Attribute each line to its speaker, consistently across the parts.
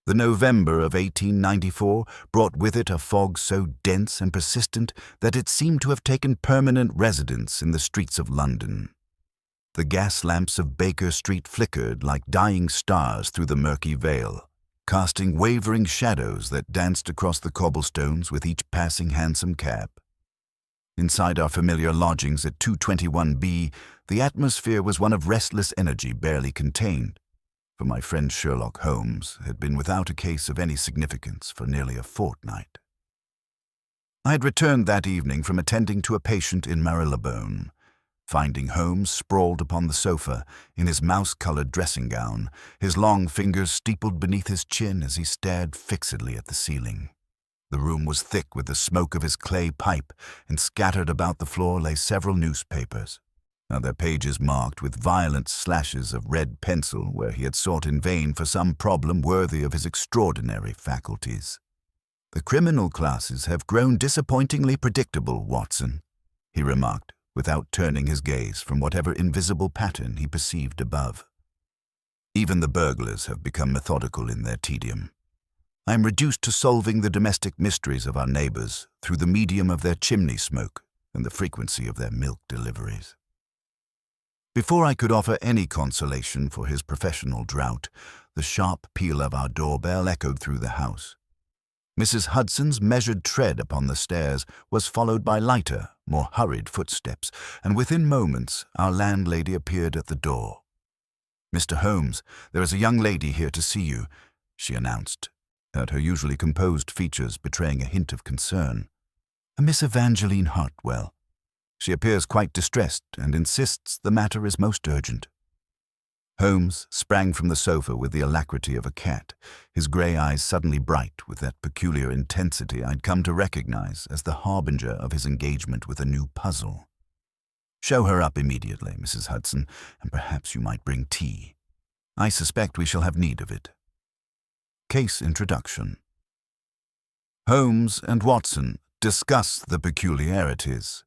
Speaker 1: The November of 1894 brought with it a fog so dense and persistent that it seemed to have taken permanent residence in the streets of London. The gas lamps of Baker Street flickered like dying stars through the murky veil, casting wavering shadows that danced across the cobblestones with each passing hansom cab. Inside our familiar lodgings at 221B, the atmosphere was one of restless energy barely contained, for my friend Sherlock Holmes had been without a case of any significance for nearly a fortnight. I had returned that evening from attending to a patient in Marylebone, finding Holmes sprawled upon the sofa in his mouse-colored dressing gown, his long fingers steepled beneath his chin as he stared fixedly at the ceiling. The room was thick with the smoke of his clay pipe, and scattered about the floor lay several newspapers, their pages marked with violent slashes of red pencil where he had sought in vain for some problem worthy of his extraordinary faculties. "The criminal classes have grown disappointingly predictable, Watson," he remarked, without turning his gaze from whatever invisible pattern he perceived above. "Even the burglars have become methodical in their tedium. I am reduced to solving the domestic mysteries of our neighbors through the medium of their chimney smoke and the frequency of their milk deliveries." Before I could offer any consolation for his professional drought, the sharp peal of our doorbell echoed through the house. Mrs. Hudson's measured tread upon the stairs was followed by lighter, more hurried footsteps, and within moments our landlady appeared at the door. "Mr. Holmes, there is a young lady here to see you," she announced, her usually composed features betraying a hint of concern. "A Miss Evangeline Hartwell. She appears quite distressed and insists the matter is most urgent." Holmes sprang from the sofa with the alacrity of a cat, his grey eyes suddenly bright with that peculiar intensity I'd come to recognize as the harbinger of his engagement with a new puzzle. "Show her up immediately, Mrs. Hudson, and perhaps you might bring tea. I suspect we shall have need of it." Case Introduction. Holmes and Watson discuss the peculiarities.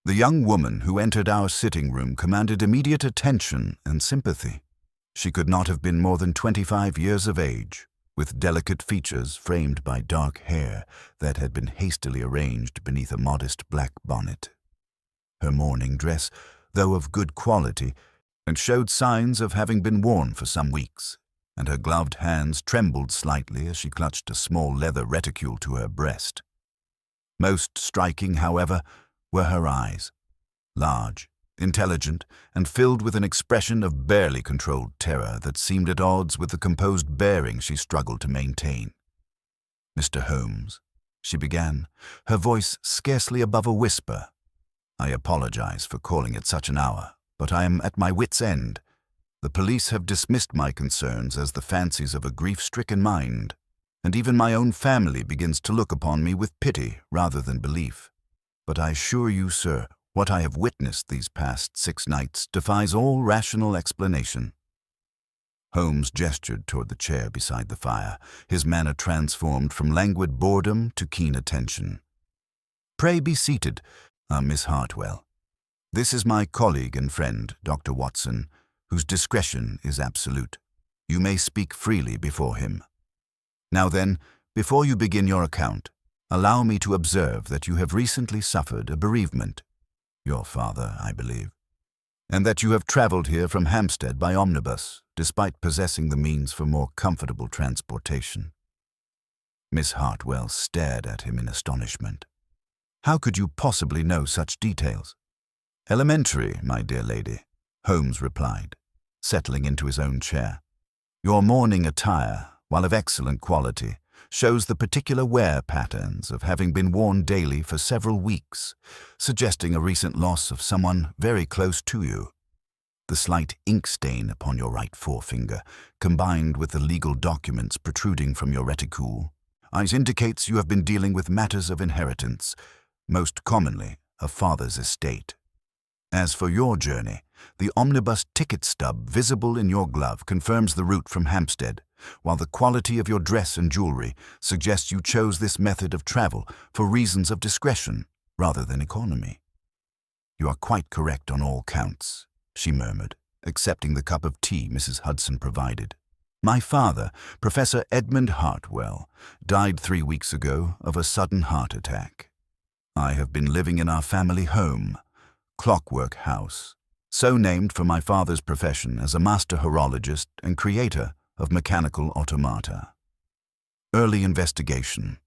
Speaker 1: The young woman who entered our sitting room commanded immediate attention and sympathy. She could not have been more than 25 years of age, with delicate features framed by dark hair that had been hastily arranged beneath a modest black bonnet. Her mourning dress, though of good quality, and showed signs of having been worn for some weeks, and her gloved hands trembled slightly as she clutched a small leather reticule to her breast. Most striking, however, were her eyes, large, intelligent, and filled with an expression of barely controlled terror that seemed at odds with the composed bearing she struggled to maintain. "Mr. Holmes," she began, her voice scarcely above a whisper. "I apologize for calling at such an hour, but I am at my wit's end. The police have dismissed my concerns as the fancies of a grief-stricken mind, and even my own family begins to look upon me with pity rather than belief. But I assure you, sir, what I have witnessed these past 6 nights defies all rational explanation." Holmes gestured toward the chair beside the fire, his manner transformed from languid boredom to keen attention. "Pray be seated, Miss Hartwell. This is my colleague and friend, Dr. Watson, whose discretion is absolute. You may speak freely before him. Now then, before you begin your account, allow me to observe that you have recently suffered a bereavement, your father, I believe, and that you have traveled here from Hampstead by omnibus, despite possessing the means for more comfortable transportation." Miss Hartwell stared at him in astonishment. "How could you possibly know such details?" "Elementary, my dear lady," Holmes replied, settling into his own chair. "Your mourning attire, while of excellent quality, shows the particular wear patterns of having been worn daily for several weeks, suggesting a recent loss of someone very close to you. The slight ink stain upon your right forefinger, combined with the legal documents protruding from your reticule, indicates you have been dealing with matters of inheritance, most commonly a father's estate. As for your journey, the omnibus ticket stub visible in your glove confirms the route from Hampstead, while the quality of your dress and jewelry suggests you chose this method of travel for reasons of discretion rather than economy." "You are quite correct on all counts," she murmured, accepting the cup of tea Mrs. Hudson provided. My father, Professor Edmund Hartwell, died 3 weeks ago of a sudden heart attack. I have been living in our family home, Clockwork House, so named for my father's profession as a master horologist and creator of mechanical automata. Early investigation.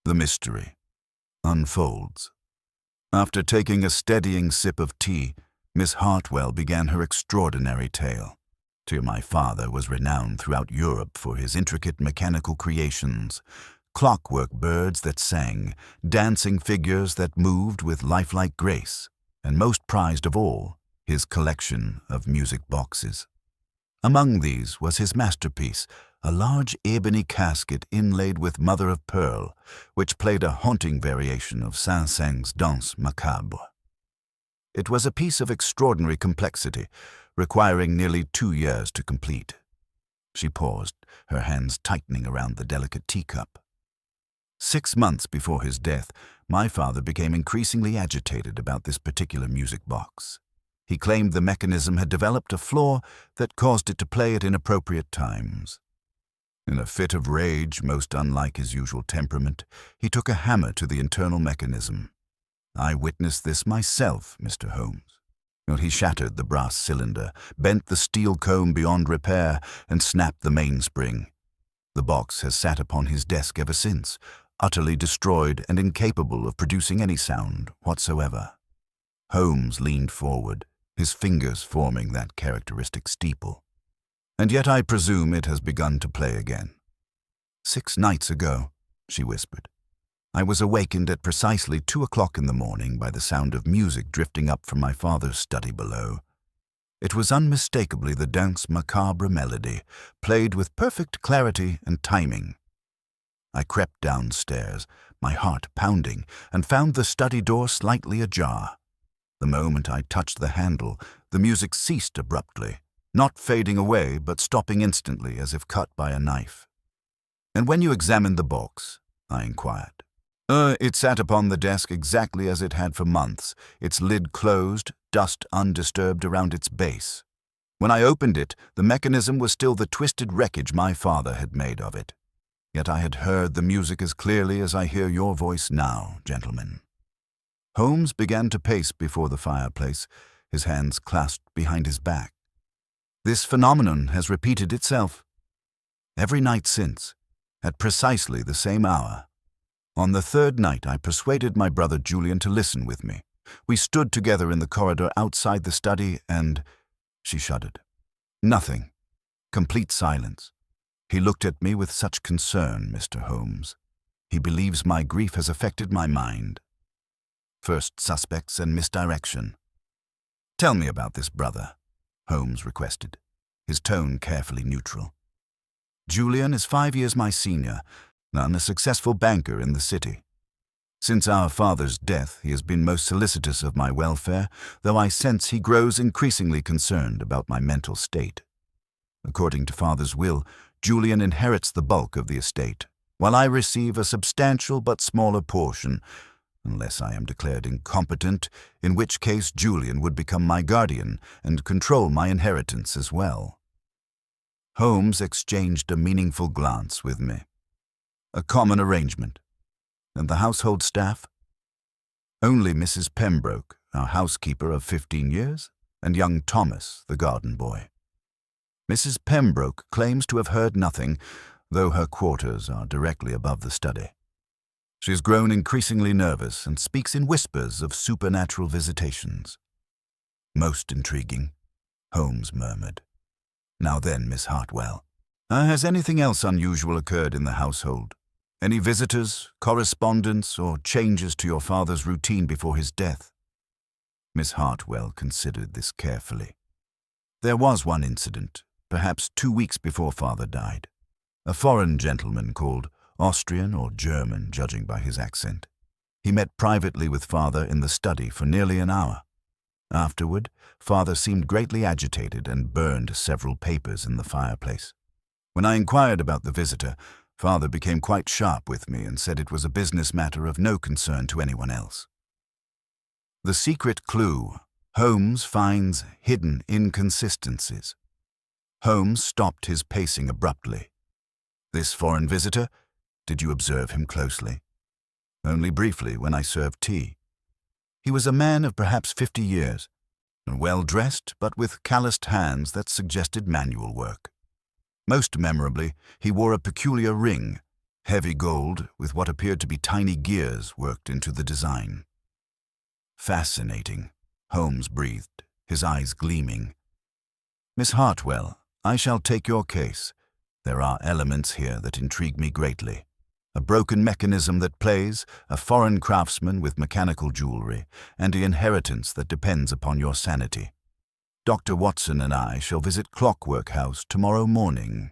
Speaker 1: The mystery unfolds. After taking a steadying sip of tea, Miss Hartwell began her extraordinary tale. My father was renowned throughout Europe for his intricate mechanical creations, clockwork birds that sang, dancing figures that moved with lifelike grace, and most prized of all, his collection of music boxes. Among these was his masterpiece, a large ebony casket inlaid with mother-of-pearl, which played a haunting variation of Saint-Saëns' Danse Macabre. It was a piece of extraordinary complexity, requiring nearly 2 years to complete. She paused, her hands tightening around the delicate teacup. 6 months before his death, my father became increasingly agitated about this particular music box. He claimed the mechanism had developed a flaw that caused it to play at inappropriate times. In a fit of rage, most unlike his usual temperament, he took a hammer to the internal mechanism. I witnessed this myself, Mr. Holmes. He shattered the brass cylinder, bent the steel comb beyond repair, and snapped the mainspring. The box has sat upon his desk ever since, utterly destroyed and incapable of producing any sound whatsoever. Holmes leaned forward, his fingers forming that characteristic steeple. And yet I presume it has begun to play again. 6 nights ago, she whispered, I was awakened at precisely 2 o'clock in the morning by the sound of music drifting up from my father's study below. It was unmistakably the Danse Macabre melody, played with perfect clarity and timing. I crept downstairs, my heart pounding, and found the study door slightly ajar. The moment I touched the handle, the music ceased abruptly, not fading away, but stopping instantly as if cut by a knife. And when you examined the box, I inquired. It sat upon the desk exactly as it had for months, its lid closed, dust undisturbed around its base. When I opened it, the mechanism was still the twisted wreckage my father had made of it. Yet I had heard the music as clearly as I hear your voice now, gentlemen. Holmes began to pace before the fireplace, his hands clasped behind his back. This phenomenon has repeated itself every night since, at precisely the same hour. On the 3rd night, I persuaded my brother Julian to listen with me. We stood together in the corridor outside the study and... She shuddered. Nothing. Complete silence. He looked at me with such concern, Mr. Holmes. He believes my grief has affected my mind. First suspects and misdirection. Tell me about this brother, Holmes requested, his tone carefully neutral. Julian is 5 years my senior, and a successful banker in the city. Since our father's death, he has been most solicitous of my welfare, though I sense he grows increasingly concerned about my mental state. According to father's will, Julian inherits the bulk of the estate, while I receive a substantial but smaller portion, unless I am declared incompetent, in which case Julian would become my guardian and control my inheritance as well. Holmes exchanged a meaningful glance with me. A common arrangement. And the household staff? Only Mrs. Pembroke, our housekeeper of 15 years, and young Thomas, the garden boy. Mrs. Pembroke claims to have heard nothing, though her quarters are directly above the study. She has grown increasingly nervous and speaks in whispers of supernatural visitations. Most intriguing, Holmes murmured. Now then, Miss Hartwell, has anything else unusual occurred in the household? Any visitors, correspondence, or changes to your father's routine before his death? Miss Hartwell considered this carefully. There was one incident, perhaps 2 weeks before father died. A foreign gentleman called Austrian or German, judging by his accent. He met privately with father in the study for nearly an hour. Afterward, father seemed greatly agitated and burned several papers in the fireplace. When I inquired about the visitor, father became quite sharp with me and said it was a business matter of no concern to anyone else. The secret clue. Holmes finds hidden inconsistencies. Holmes stopped his pacing abruptly. "This foreign visitor? Did you observe him closely?" "Only briefly, when I served tea. He was a man of perhaps 50 years, and well-dressed, but with calloused hands that suggested manual work. Most memorably, he wore a peculiar ring, heavy gold, with what appeared to be tiny gears worked into the design." "Fascinating," Holmes breathed, his eyes gleaming. "Miss Hartwell, I shall take your case. There are elements here that intrigue me greatly. A broken mechanism that plays, a foreign craftsman with mechanical jewelry, and the inheritance that depends upon your sanity. Dr. Watson and I shall visit Clockwork House tomorrow morning.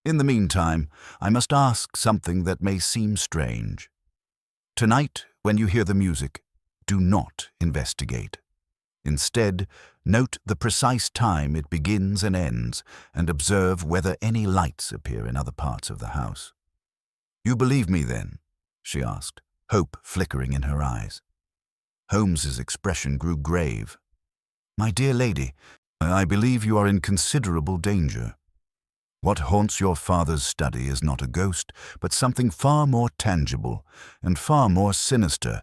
Speaker 1: In the meantime, I must ask something that may seem strange. Tonight, when you hear the music, do not investigate. Instead, note the precise time it begins and ends, and observe whether any lights appear in other parts of the house." "You believe me, then?" she asked, hope flickering in her eyes. Holmes's expression grew grave. "My dear lady, I believe you are in considerable danger. What haunts your father's study is not a ghost, but something far more tangible and far more sinister.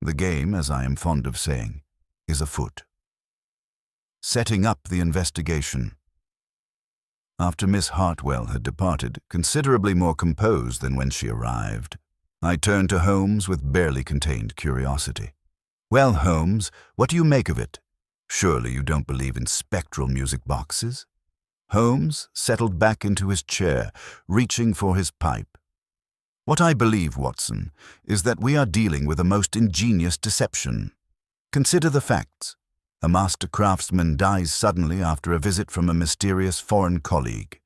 Speaker 1: The game, as I am fond of saying, is afoot." Setting up the investigation. After Miss Hartwell had departed, considerably more composed than when she arrived, I turned to Holmes with barely contained curiosity. "Well, Holmes, what do you make of it? Surely you don't believe in spectral music boxes?" Holmes settled back into his chair, reaching for his pipe. "What I believe, Watson, is that we are dealing with a most ingenious deception. Consider the facts. A master craftsman dies suddenly after a visit from a mysterious foreign colleague.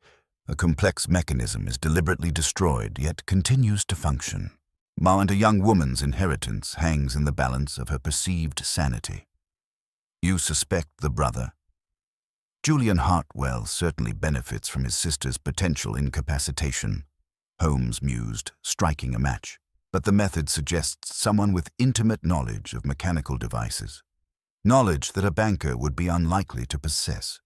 Speaker 1: A complex mechanism is deliberately destroyed, yet continues to function. And a young woman's inheritance hangs in the balance of her perceived sanity. You suspect the brother. Julian Hartwell certainly benefits from his sister's potential incapacitation," Holmes mused, striking a match. "But the method suggests someone with intimate knowledge of mechanical devices. Knowledge that a banker would be unlikely to possess.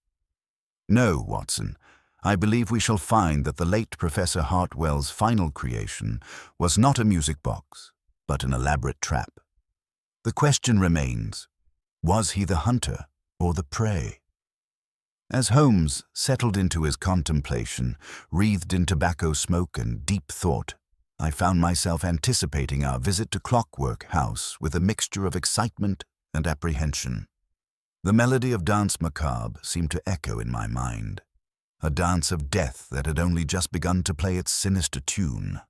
Speaker 1: No, Watson, I believe we shall find that the late Professor Hartwell's final creation was not a music box, but an elaborate trap. The question remains, was he the hunter or the prey?" As Holmes settled into his contemplation, wreathed in tobacco smoke and deep thought, I found myself anticipating our visit to Clockwork House with a mixture of excitement and apprehension. The melody of Danse Macabre seemed to echo in my mind, a dance of death that had only just begun to play its sinister tune.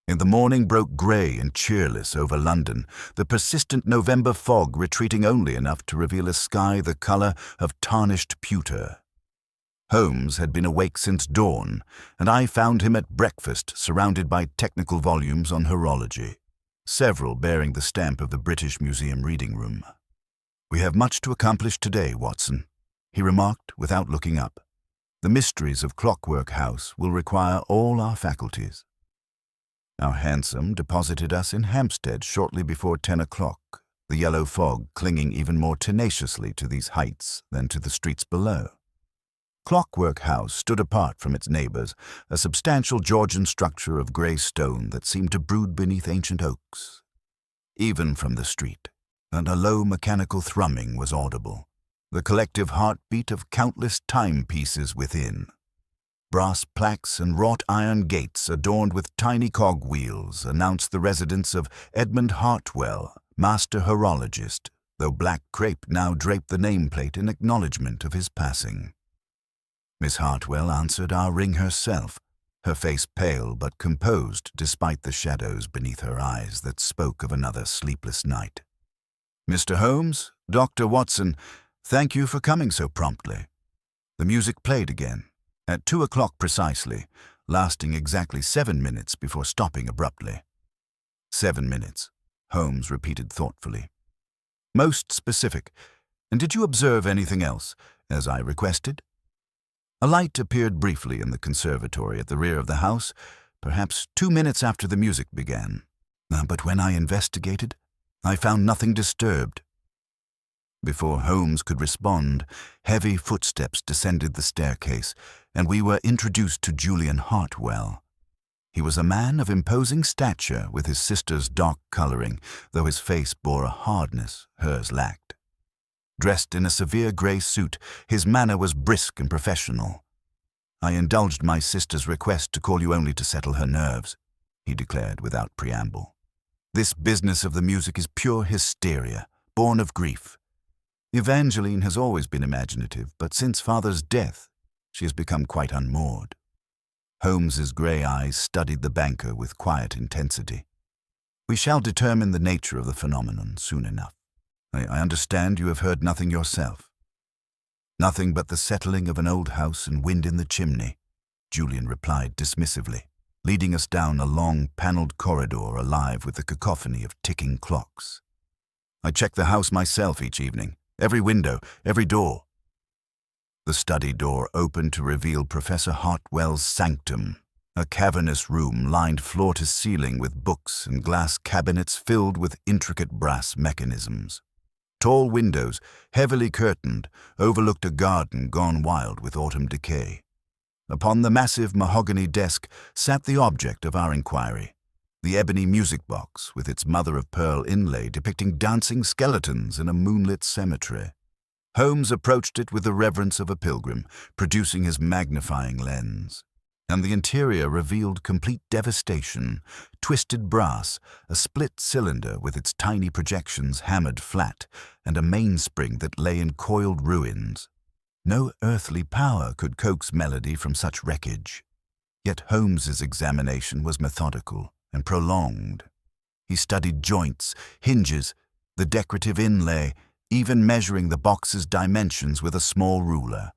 Speaker 1: The morning broke grey and cheerless over London, the persistent November fog retreating only enough to reveal a sky the colour of tarnished pewter. Holmes had been awake since dawn, and I found him at breakfast surrounded by technical volumes on horology, several bearing the stamp of the British Museum reading room. "We have much to accomplish today, Watson," he remarked without looking up. "The mysteries of Clockwork House will require all our faculties." Our hansom deposited us in Hampstead shortly before 10 o'clock, the yellow fog clinging even more tenaciously to these heights than to the streets below. Clockwork House stood apart from its neighbours, a substantial Georgian structure of grey stone that seemed to brood beneath ancient oaks. Even from the street, and a low mechanical thrumming was audible, the collective heartbeat of countless timepieces within. Brass plaques and wrought iron gates adorned with tiny cogwheels announced the residence of Edmund Hartwell, master horologist, though black crape now draped the nameplate in acknowledgment of his passing. Miss Hartwell answered our ring herself, her face pale but composed despite the shadows beneath her eyes that spoke of another sleepless night. "Mr. Holmes, Dr. Watson, thank you for coming so promptly." The music played again, at 2 o'clock precisely, lasting exactly 7 minutes before stopping abruptly. 7 minutes, Holmes repeated thoughtfully. "Most specific. And did you observe anything else, as I requested?" A light appeared briefly in the conservatory at the rear of the house, perhaps 2 minutes after the music began. But when I investigated, I found nothing disturbed. Before Holmes could respond, heavy footsteps descended the staircase, and we were introduced to Julian Hartwell. He was a man of imposing stature with his sister's dark coloring, though his face bore a hardness hers lacked. Dressed in a severe grey suit, his manner was brisk and professional. "I indulged my sister's request to call you only to settle her nerves," he declared without preamble. "This business of the music is pure hysteria, born of grief. Evangeline has always been imaginative, but since father's death, she has become quite unmoored." Holmes's grey eyes studied the banker with quiet intensity. "We shall determine the nature of the phenomenon soon enough. I understand you have heard nothing yourself." "Nothing but the settling of an old house and wind in the chimney," Julian replied dismissively, leading us down a long, panelled corridor alive with the cacophony of ticking clocks. "I check the house myself each evening, every window, every door." The study door opened to reveal Professor Hartwell's sanctum, a cavernous room lined floor to ceiling with books and glass cabinets filled with intricate brass mechanisms. Tall windows, heavily curtained, overlooked a garden gone wild with autumn decay. Upon the massive mahogany desk sat the object of our inquiry, the ebony music box with its mother-of-pearl inlay depicting dancing skeletons in a moonlit cemetery. Holmes approached it with the reverence of a pilgrim, producing his magnifying lens. And the interior revealed complete devastation: twisted brass, a split cylinder with its tiny projections hammered flat, and a mainspring that lay in coiled ruins. No earthly power could coax melody from such wreckage. Yet Holmes's examination was methodical and prolonged. He studied joints, hinges, the decorative inlay, even measuring the box's dimensions with a small ruler.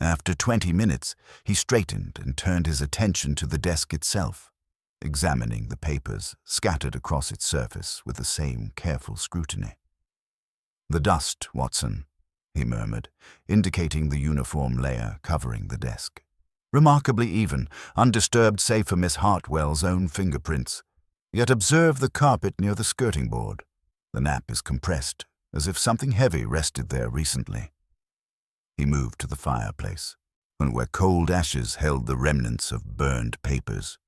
Speaker 1: After 20 minutes, he straightened and turned his attention to the desk itself, examining the papers scattered across its surface with the same careful scrutiny. "The dust, Watson," he murmured, indicating the uniform layer covering the desk. "Remarkably even, undisturbed save for Miss Hartwell's own fingerprints. Yet observe the carpet near the skirting board. The nap is compressed, as if something heavy rested there recently." He moved to the fireplace, where cold ashes held the remnants of burned papers.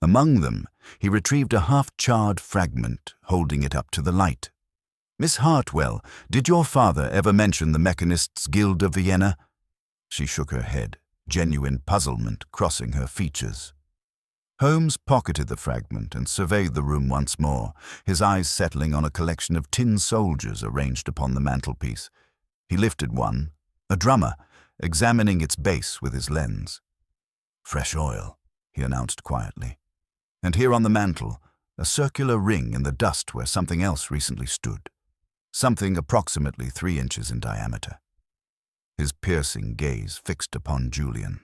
Speaker 1: Among them, he retrieved a half-charred fragment, holding it up to the light. "Miss Hartwell, did your father ever mention the Mechanists' Guild of Vienna?" She shook her head, genuine puzzlement crossing her features. Holmes pocketed the fragment and surveyed the room once more, his eyes settling on a collection of tin soldiers arranged upon the mantelpiece. He lifted one, a drummer, examining its base with his lens. "Fresh oil," he announced quietly. "And here on the mantel, a circular ring in the dust where something else recently stood. Something approximately 3 inches in diameter." His piercing gaze fixed upon Julian.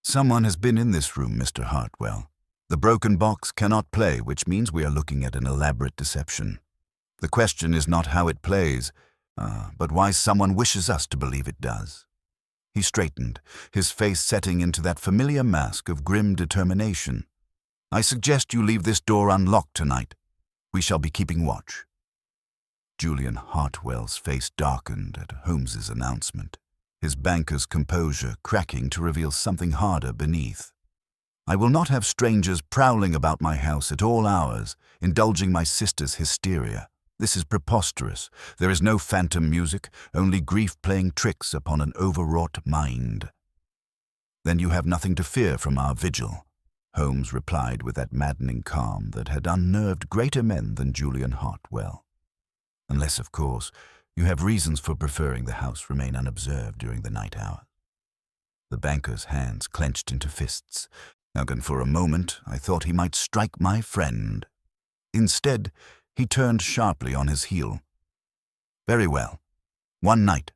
Speaker 1: "Someone has been in this room, Mr. Hartwell. The broken box cannot play, which means we are looking at an elaborate deception. The question is not how it plays, but why someone wishes us to believe it does." He straightened, his face setting into that familiar mask of grim determination. "I suggest you leave this door unlocked tonight. We shall be keeping watch." Julian Hartwell's face darkened at Holmes's announcement, his banker's composure cracking to reveal something harder beneath. "I will not have strangers prowling about my house at all hours, indulging my sister's hysteria. This is preposterous. There is no phantom music, only grief playing tricks upon an overwrought mind." "Then you have nothing to fear from our vigil," Holmes replied with that maddening calm that had unnerved greater men than Julian Hartwell. "Unless, of course, you have reasons for preferring the house remain unobserved during the night hour." The banker's hands clenched into fists, and for a moment I thought he might strike my friend. Instead, he turned sharply on his heel. "Very well. One night.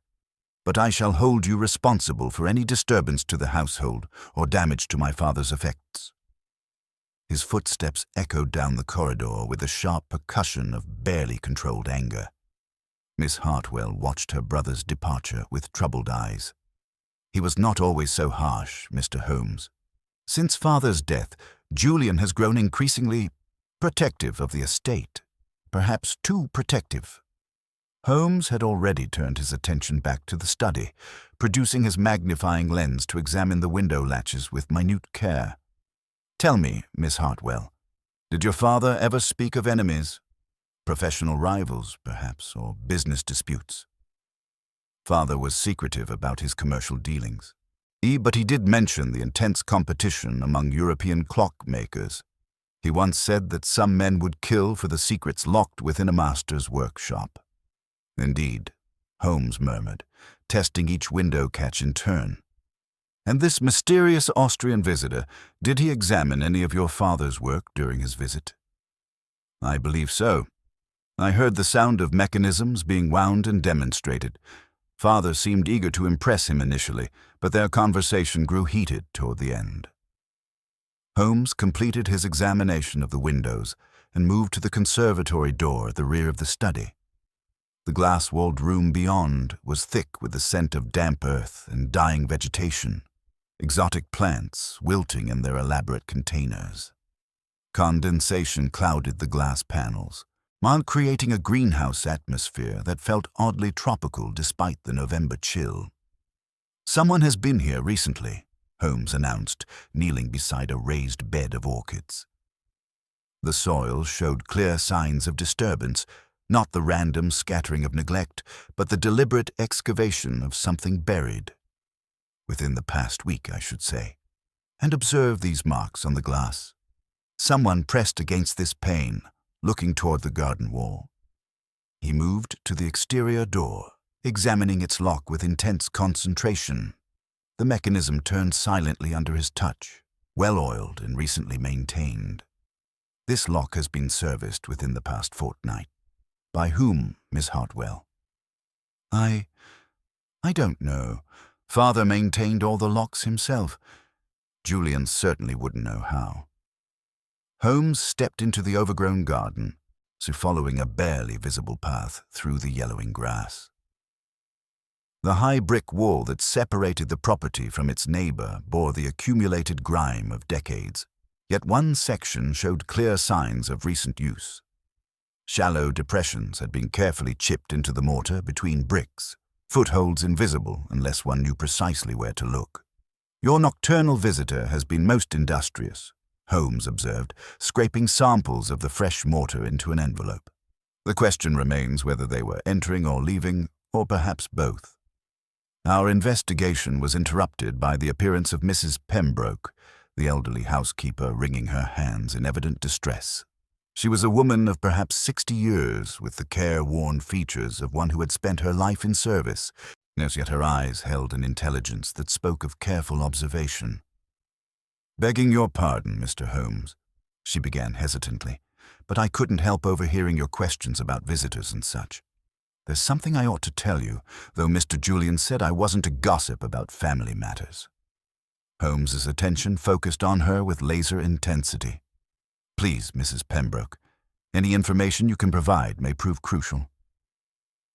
Speaker 1: But I shall hold you responsible for any disturbance to the household or damage to my father's effects." His footsteps echoed down the corridor with the sharp percussion of barely controlled anger. Miss Hartwell watched her brother's departure with troubled eyes. "He was not always so harsh, Mr. Holmes. Since father's death, Julian has grown increasingly protective of the estate. Perhaps too protective." Holmes had already turned his attention back to the study, producing his magnifying lens to examine the window latches with minute care. "Tell me, Miss Hartwell, did your father ever speak of enemies? Professional rivals, perhaps, or business disputes?" Father was secretive about his commercial dealings. But he did mention the intense competition among European clockmakers. He once said that some men would kill for the secrets locked within a master's workshop. "Indeed," Holmes murmured, testing each window catch in turn. "And this mysterious Austrian visitor, did he examine any of your father's work during his visit?" "I believe so. I heard the sound of mechanisms being wound and demonstrated. Father seemed eager to impress him initially, but their conversation grew heated toward the end." Holmes completed his examination of the windows and moved to the conservatory door at the rear of the study. The glass-walled room beyond was thick with the scent of damp earth and dying vegetation, exotic plants wilting in their elaborate containers. Condensation clouded the glass panels, while creating a greenhouse atmosphere that felt oddly tropical despite the November chill. "Someone has been here recently," Holmes announced, kneeling beside a raised bed of orchids. The soil showed clear signs of disturbance, not the random scattering of neglect, but the deliberate excavation of something buried. "Within the past week, I should say. And observe these marks on the glass. Someone pressed against this pane, looking toward the garden wall." He moved to the exterior door, examining its lock with intense concentration. The mechanism turned silently under his touch, well-oiled and recently maintained. "This lock has been serviced within the past fortnight. By whom, Miss Hartwell?" I don't know. Father maintained all the locks himself. Julian certainly wouldn't know how." Holmes stepped into the overgrown garden, following a barely visible path through the yellowing grass. The high brick wall that separated the property from its neighbor bore the accumulated grime of decades, yet one section showed clear signs of recent use. Shallow depressions had been carefully chipped into the mortar between bricks, footholds invisible unless one knew precisely where to look. "Your nocturnal visitor has been most industrious," Holmes observed, scraping samples of the fresh mortar into an envelope. "The question remains whether they were entering or leaving, or perhaps both." Our investigation was interrupted by the appearance of Mrs. Pembroke, the elderly housekeeper, wringing her hands in evident distress. She was a woman of perhaps 60 years, with the careworn features of one who had spent her life in service, as yet her eyes held an intelligence that spoke of careful observation. "Begging your pardon, Mr. Holmes," she began hesitantly, "but I couldn't help overhearing your questions about visitors and such. There's something I ought to tell you, though Mr. Julian said I wasn't to gossip about family matters." Holmes's attention focused on her with laser intensity. "Please, Mrs. Pembroke, any information you can provide may prove crucial."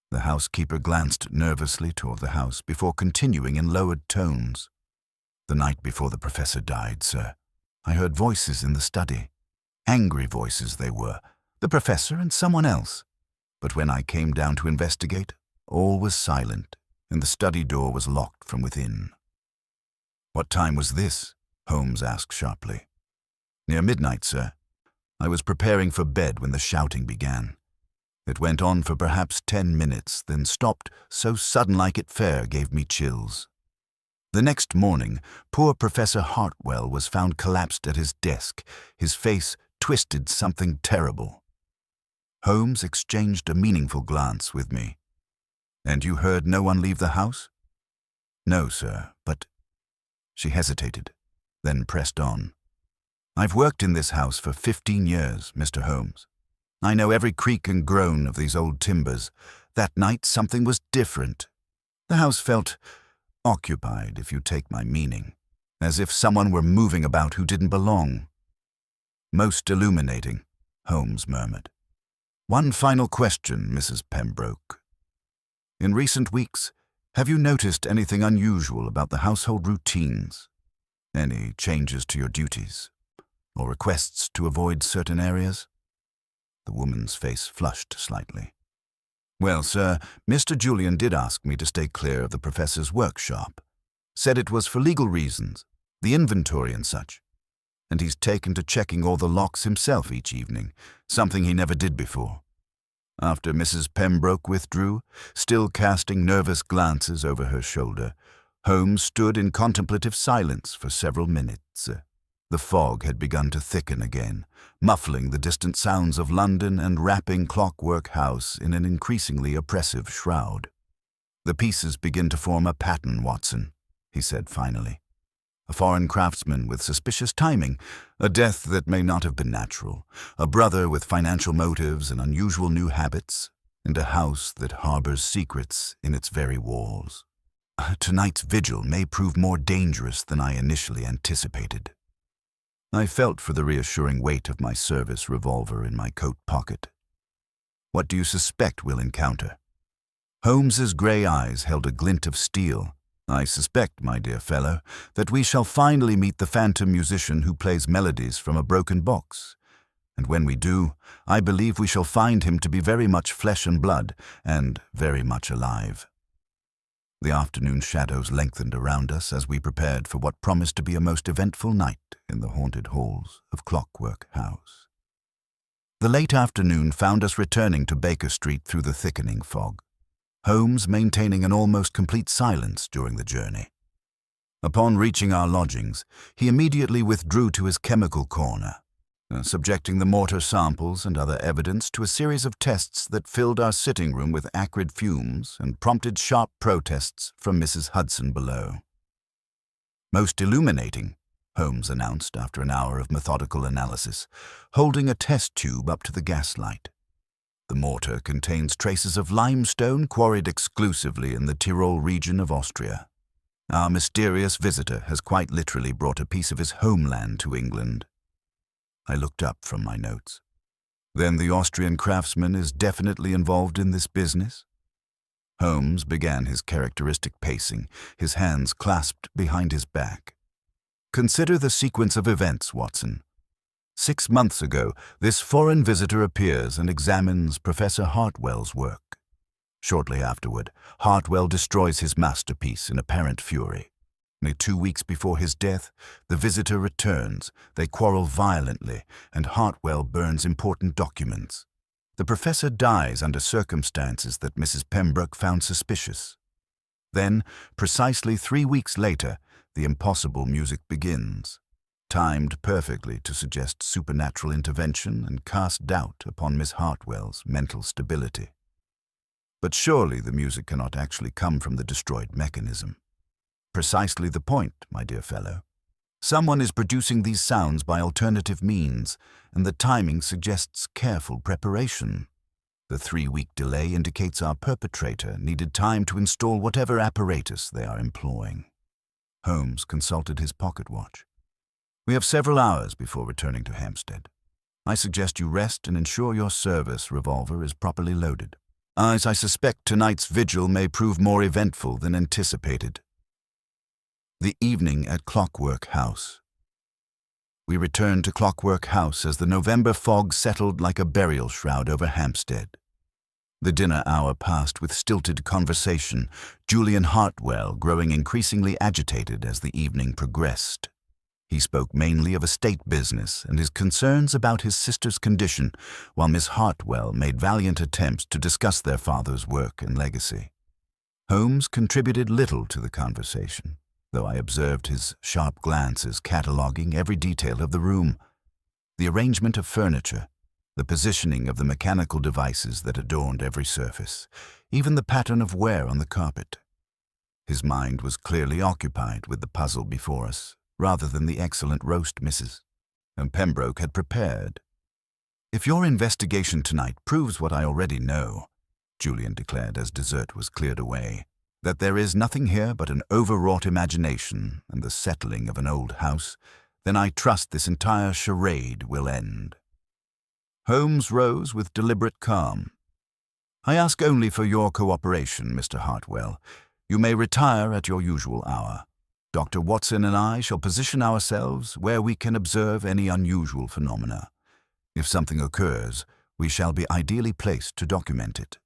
Speaker 1: The housekeeper glanced nervously toward the house before continuing in lowered tones. "The night before the professor died, sir, I heard voices in the study. Angry voices they were, the professor and someone else. But when I came down to investigate, all was silent, and the study door was locked from within." "What time was this?" Holmes asked sharply. "Near midnight, sir. I was preparing for bed when the shouting began. It went on for perhaps 10 minutes, then stopped so sudden like it fair gave me chills. The next morning, poor Professor Hartwell was found collapsed at his desk, his face twisted something terrible." Holmes exchanged a meaningful glance with me. "And you heard no one leave the house?" "No, sir, but—" She hesitated, then pressed on. "I've worked in this house for 15 years, Mr. Holmes. I know every creak and groan of these old timbers. That night something was different. The house felt occupied, if you take my meaning, as if someone were moving about who didn't belong." "Most illuminating," Holmes murmured. "One final question, Mrs. Pembroke. In recent weeks, have you noticed anything unusual about the household routines? Any changes to your duties, or requests to avoid certain areas?" The woman's face flushed slightly. Well, sir, Mr. Julian did ask me to stay clear of the professor's workshop. Said it was for legal reasons, the inventory and such. And he's taken to checking all the locks himself each evening, something he never did before. After Mrs. Pembroke withdrew, still casting nervous glances over her shoulder, Holmes stood in contemplative silence for several minutes. The fog had begun to thicken again, muffling the distant sounds of London and wrapping Clockwork House in an increasingly oppressive shroud. "The pieces begin to form a pattern, Watson," he said finally. "A foreign craftsman with suspicious timing, a death that may not have been natural, a brother with financial motives and unusual new habits, and a house that harbors secrets in its very walls. Tonight's vigil may prove more dangerous than I initially anticipated." I felt for the reassuring weight of my service revolver in my coat pocket. "What do you suspect we'll encounter?" Holmes's grey eyes held a glint of steel. "I suspect, my dear fellow, that we shall finally meet the phantom musician who plays melodies from a broken box. And when we do, I believe we shall find him to be very much flesh and blood, and very much alive." The afternoon shadows lengthened around us as we prepared for what promised to be a most eventful night in the haunted halls of Clockwork House. The late afternoon found us returning to Baker Street through the thickening fog, Holmes maintaining an almost complete silence during the journey. Upon reaching our lodgings, he immediately withdrew to his chemical corner, subjecting the mortar samples and other evidence to a series of tests that filled our sitting room with acrid fumes and prompted sharp protests from Mrs. Hudson below. "Most illuminating," Holmes announced after an hour of methodical analysis, holding a test tube up to the gaslight. "The mortar contains traces of limestone quarried exclusively in the Tyrol region of Austria. Our mysterious visitor has quite literally brought a piece of his homeland to England." I looked up from my notes. "Then the Austrian craftsman is definitely involved in this business?" Holmes began his characteristic pacing, his hands clasped behind his back. "Consider the sequence of events, Watson. 6 months ago, this foreign visitor appears and examines Professor Hartwell's work. Shortly afterward, Hartwell destroys his masterpiece in apparent fury. 2 weeks before his death, the visitor returns, they quarrel violently, and Hartwell burns important documents. The professor dies under circumstances that Mrs. Pembroke found suspicious. Then, precisely 3 weeks later, the impossible music begins, timed perfectly to suggest supernatural intervention and cast doubt upon Miss Hartwell's mental stability. But surely the music cannot actually come from the destroyed mechanism. Precisely the point, my dear fellow. Someone is producing these sounds by alternative means, and the timing suggests careful preparation. The 3-week delay indicates our perpetrator needed time to install whatever apparatus they are employing." Holmes consulted his pocket watch. "We have several hours before returning to Hampstead. I suggest you rest and ensure your service revolver is properly loaded, as I suspect tonight's vigil may prove more eventful than anticipated." The evening at Clockwork House. We returned to Clockwork House as the November fog settled like a burial shroud over Hampstead. The dinner hour passed with stilted conversation, Julian Hartwell growing increasingly agitated as the evening progressed. He spoke mainly of estate business and his concerns about his sister's condition, while Miss Hartwell made valiant attempts to discuss their father's work and legacy. Holmes contributed little to the conversation, though I observed his sharp glances cataloguing every detail of the room. The arrangement of furniture, the positioning of the mechanical devices that adorned every surface, even the pattern of wear on the carpet. His mind was clearly occupied with the puzzle before us, rather than the excellent roast Mrs. Pembroke had prepared. "If your investigation tonight proves what I already know," Julian declared as dessert was cleared away, "that there is nothing here but an overwrought imagination and the settling of an old house, then I trust this entire charade will end." Holmes rose with deliberate calm. "I ask only for your cooperation, Mr. Hartwell. You may retire at your usual hour. Dr. Watson and I shall position ourselves where we can observe any unusual phenomena. If something occurs, we shall be ideally placed to document it."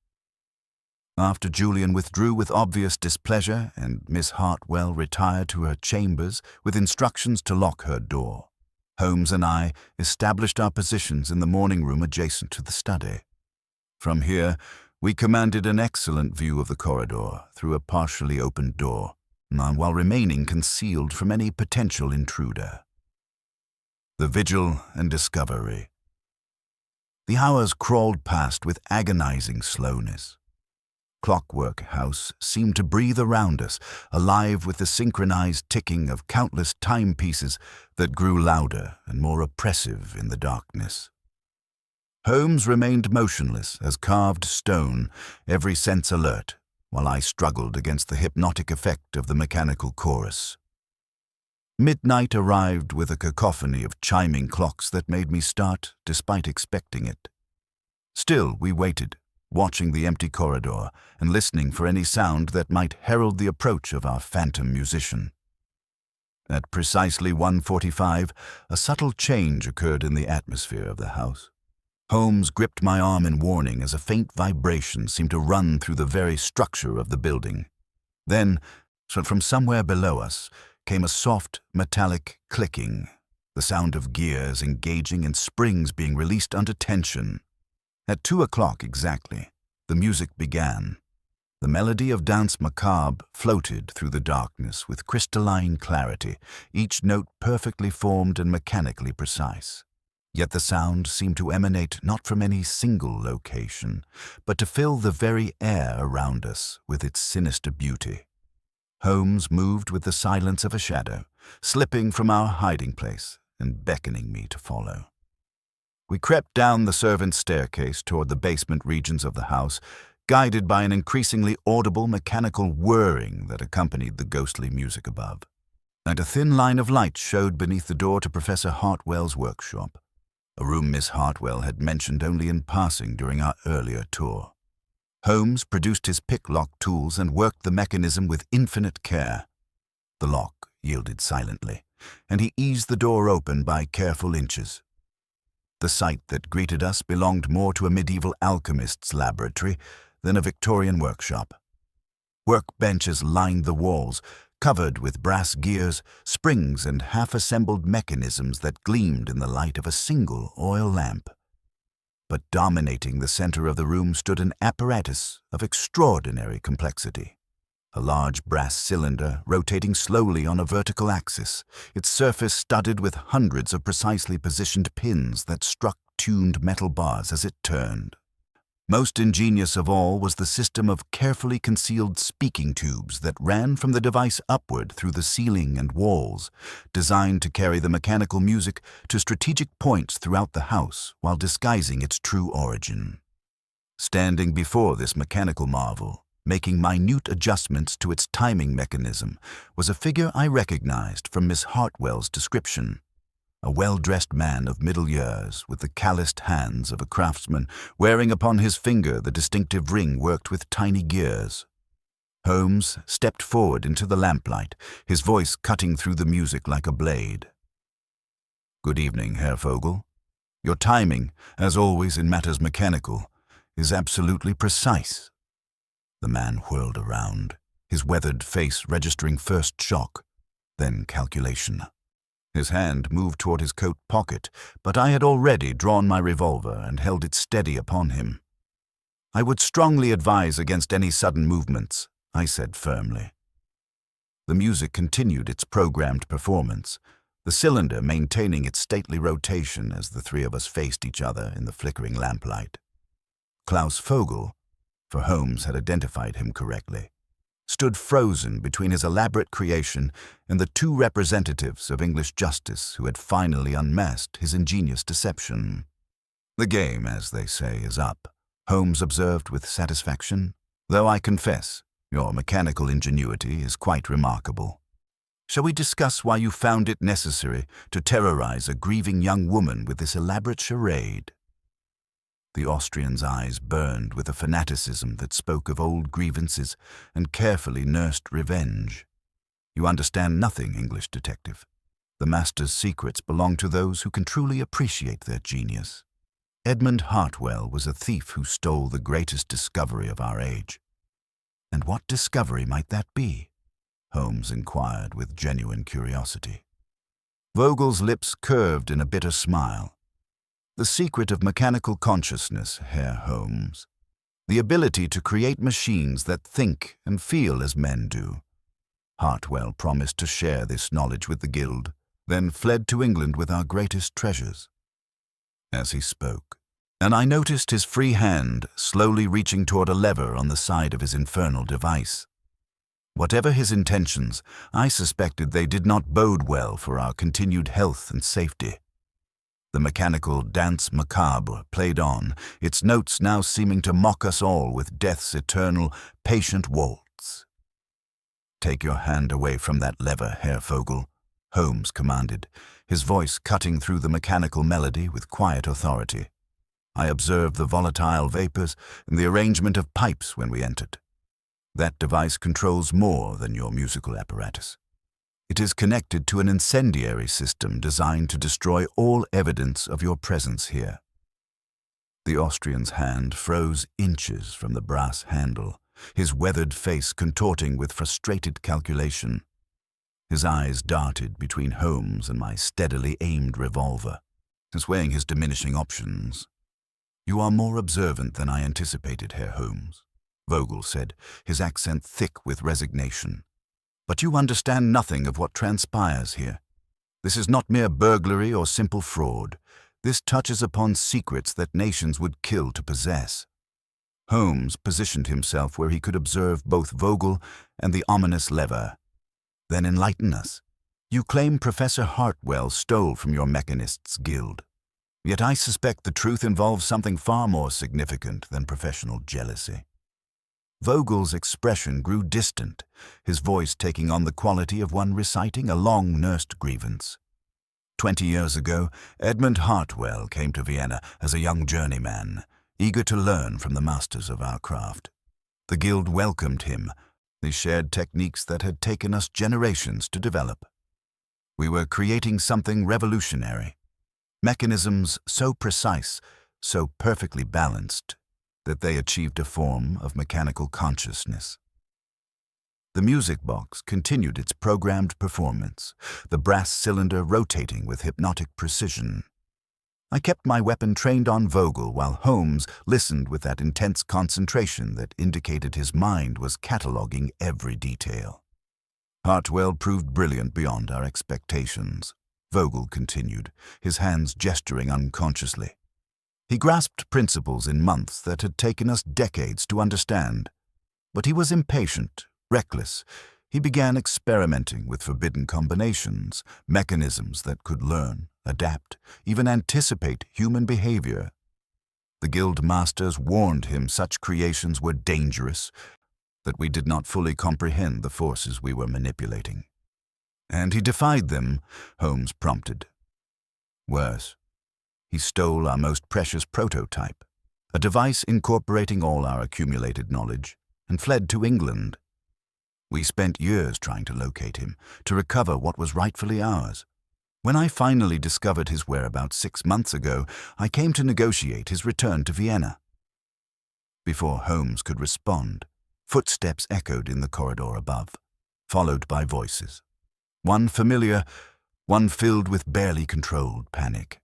Speaker 1: After Julian withdrew with obvious displeasure and Miss Hartwell retired to her chambers with instructions to lock her door, Holmes and I established our positions in the morning room adjacent to the study. From here, we commanded an excellent view of the corridor through a partially opened door, while remaining concealed from any potential intruder. The vigil and discovery. The hours crawled past with agonizing slowness. Clockwork House seemed to breathe around us, alive with the synchronized ticking of countless timepieces that grew louder and more oppressive in the darkness. Holmes remained motionless as carved stone, every sense alert, while I struggled against the hypnotic effect of the mechanical chorus. Midnight arrived with a cacophony of chiming clocks that made me start despite expecting it. Still, we waited, watching the empty corridor and listening for any sound that might herald the approach of our phantom musician. At precisely 1:45, a subtle change occurred in the atmosphere of the house. Holmes gripped my arm in warning as a faint vibration seemed to run through the very structure of the building. Then, from somewhere below us, came a soft, metallic clicking, the sound of gears engaging and springs being released under tension. At 2:00 exactly, the music began. The melody of Danse Macabre floated through the darkness with crystalline clarity, each note perfectly formed and mechanically precise. Yet the sound seemed to emanate not from any single location, but to fill the very air around us with its sinister beauty. Holmes moved with the silence of a shadow, slipping from our hiding place and beckoning me to follow. We crept down the servants' staircase toward the basement regions of the house, guided by an increasingly audible mechanical whirring that accompanied the ghostly music above. And a thin line of light showed beneath the door to Professor Hartwell's workshop, a room Miss Hartwell had mentioned only in passing during our earlier tour. Holmes produced his pick-lock tools and worked the mechanism with infinite care. The lock yielded silently, and he eased the door open by careful inches. The sight that greeted us belonged more to a medieval alchemist's laboratory than a Victorian workshop. Workbenches lined the walls, covered with brass gears, springs, and half-assembled mechanisms that gleamed in the light of a single oil lamp. But dominating the center of the room stood an apparatus of extraordinary complexity. A large brass cylinder rotating slowly on a vertical axis, its surface studded with hundreds of precisely positioned pins that struck tuned metal bars as it turned. Most ingenious of all was the system of carefully concealed speaking tubes that ran from the device upward through the ceiling and walls, designed to carry the mechanical music to strategic points throughout the house while disguising its true origin. Standing before this mechanical marvel, making minute adjustments to its timing mechanism, was a figure I recognized from Miss Hartwell's description. A well-dressed man of middle years, with the calloused hands of a craftsman, wearing upon his finger the distinctive ring worked with tiny gears. Holmes stepped forward into the lamplight, his voice cutting through the music like a blade. "Good evening, Herr Vogel. Your timing, as always in matters mechanical, is absolutely precise." The man whirled around, his weathered face registering first shock, then calculation. His hand moved toward his coat pocket, but I had already drawn my revolver and held it steady upon him. "I would strongly advise against any sudden movements," I said firmly. The music continued its programmed performance, the cylinder maintaining its stately rotation as the three of us faced each other in the flickering lamplight. Klaus Vogel, for Holmes had identified him correctly, stood frozen between his elaborate creation and the two representatives of English justice who had finally unmasked his ingenious deception. "The game, as they say, is up," Holmes observed with satisfaction, "though I confess your mechanical ingenuity is quite remarkable. Shall we discuss why you found it necessary to terrorize a grieving young woman with this elaborate charade?" The Austrian's eyes burned with a fanaticism that spoke of old grievances and carefully nursed revenge. "You understand nothing, English detective. The master's secrets belong to those who can truly appreciate their genius. Edmund Hartwell was a thief who stole the greatest discovery of our age. And what discovery might that be? Holmes inquired with genuine curiosity. Vogel's lips curved in a bitter smile. The secret of mechanical consciousness, Herr Holmes. The ability to create machines that think and feel as men do. Hartwell promised to share this knowledge with the Guild, then fled to England with our greatest treasures. As he spoke, and I noticed his free hand slowly reaching toward a lever on the side of his infernal device. Whatever his intentions, I suspected they did not bode well for our continued health and safety. The mechanical dance macabre played on, its notes now seeming to mock us all with death's eternal, patient waltz. "Take your hand away from that lever, Herr Vogel," Holmes commanded, his voice cutting through the mechanical melody with quiet authority. I observed the volatile vapors and the arrangement of pipes when we entered. That device controls more than your musical apparatus. It is connected to an incendiary system designed to destroy all evidence of your presence here. The Austrian's hand froze inches from the brass handle, his weathered face contorting with frustrated calculation. His eyes darted between Holmes and my steadily aimed revolver, weighing his diminishing options. "You are more observant than I anticipated, Herr Holmes," Vogel said, his accent thick with resignation. "But you understand nothing of what transpires here. This is not mere burglary or simple fraud. This touches upon secrets that nations would kill to possess." Holmes positioned himself where he could observe both Vogel and the ominous lever. "Then enlighten us. You claim Professor Hartwell stole from your Mechanists' Guild. Yet I suspect the truth involves something far more significant than professional jealousy." Vogel's expression grew distant, his voice taking on the quality of one reciting a long-nursed grievance. 20 years ago, Edmund Hartwell came to Vienna as a young journeyman, eager to learn from the masters of our craft. The Guild welcomed him. They shared techniques that had taken us generations to develop. We were creating something revolutionary. Mechanisms so precise, so perfectly balanced, that they achieved a form of mechanical consciousness. The music box continued its programmed performance, the brass cylinder rotating with hypnotic precision. I kept my weapon trained on Vogel while Holmes listened with that intense concentration that indicated his mind was cataloging every detail. "Hartwell proved brilliant beyond our expectations," Vogel continued, his hands gesturing unconsciously. "He grasped principles in months that had taken us decades to understand. But he was impatient, reckless. He began experimenting with forbidden combinations, mechanisms that could learn, adapt, even anticipate human behavior. The Guild masters warned him such creations were dangerous, that we did not fully comprehend the forces we were manipulating. And he defied them," Holmes prompted. "Worse. He stole our most precious prototype, a device incorporating all our accumulated knowledge, and fled to England. We spent years trying to locate him, to recover what was rightfully ours. When I finally discovered his whereabouts 6 months ago, I came to negotiate his return to Vienna." Before Holmes could respond, footsteps echoed in the corridor above, followed by voices. One familiar, one filled with barely controlled panic.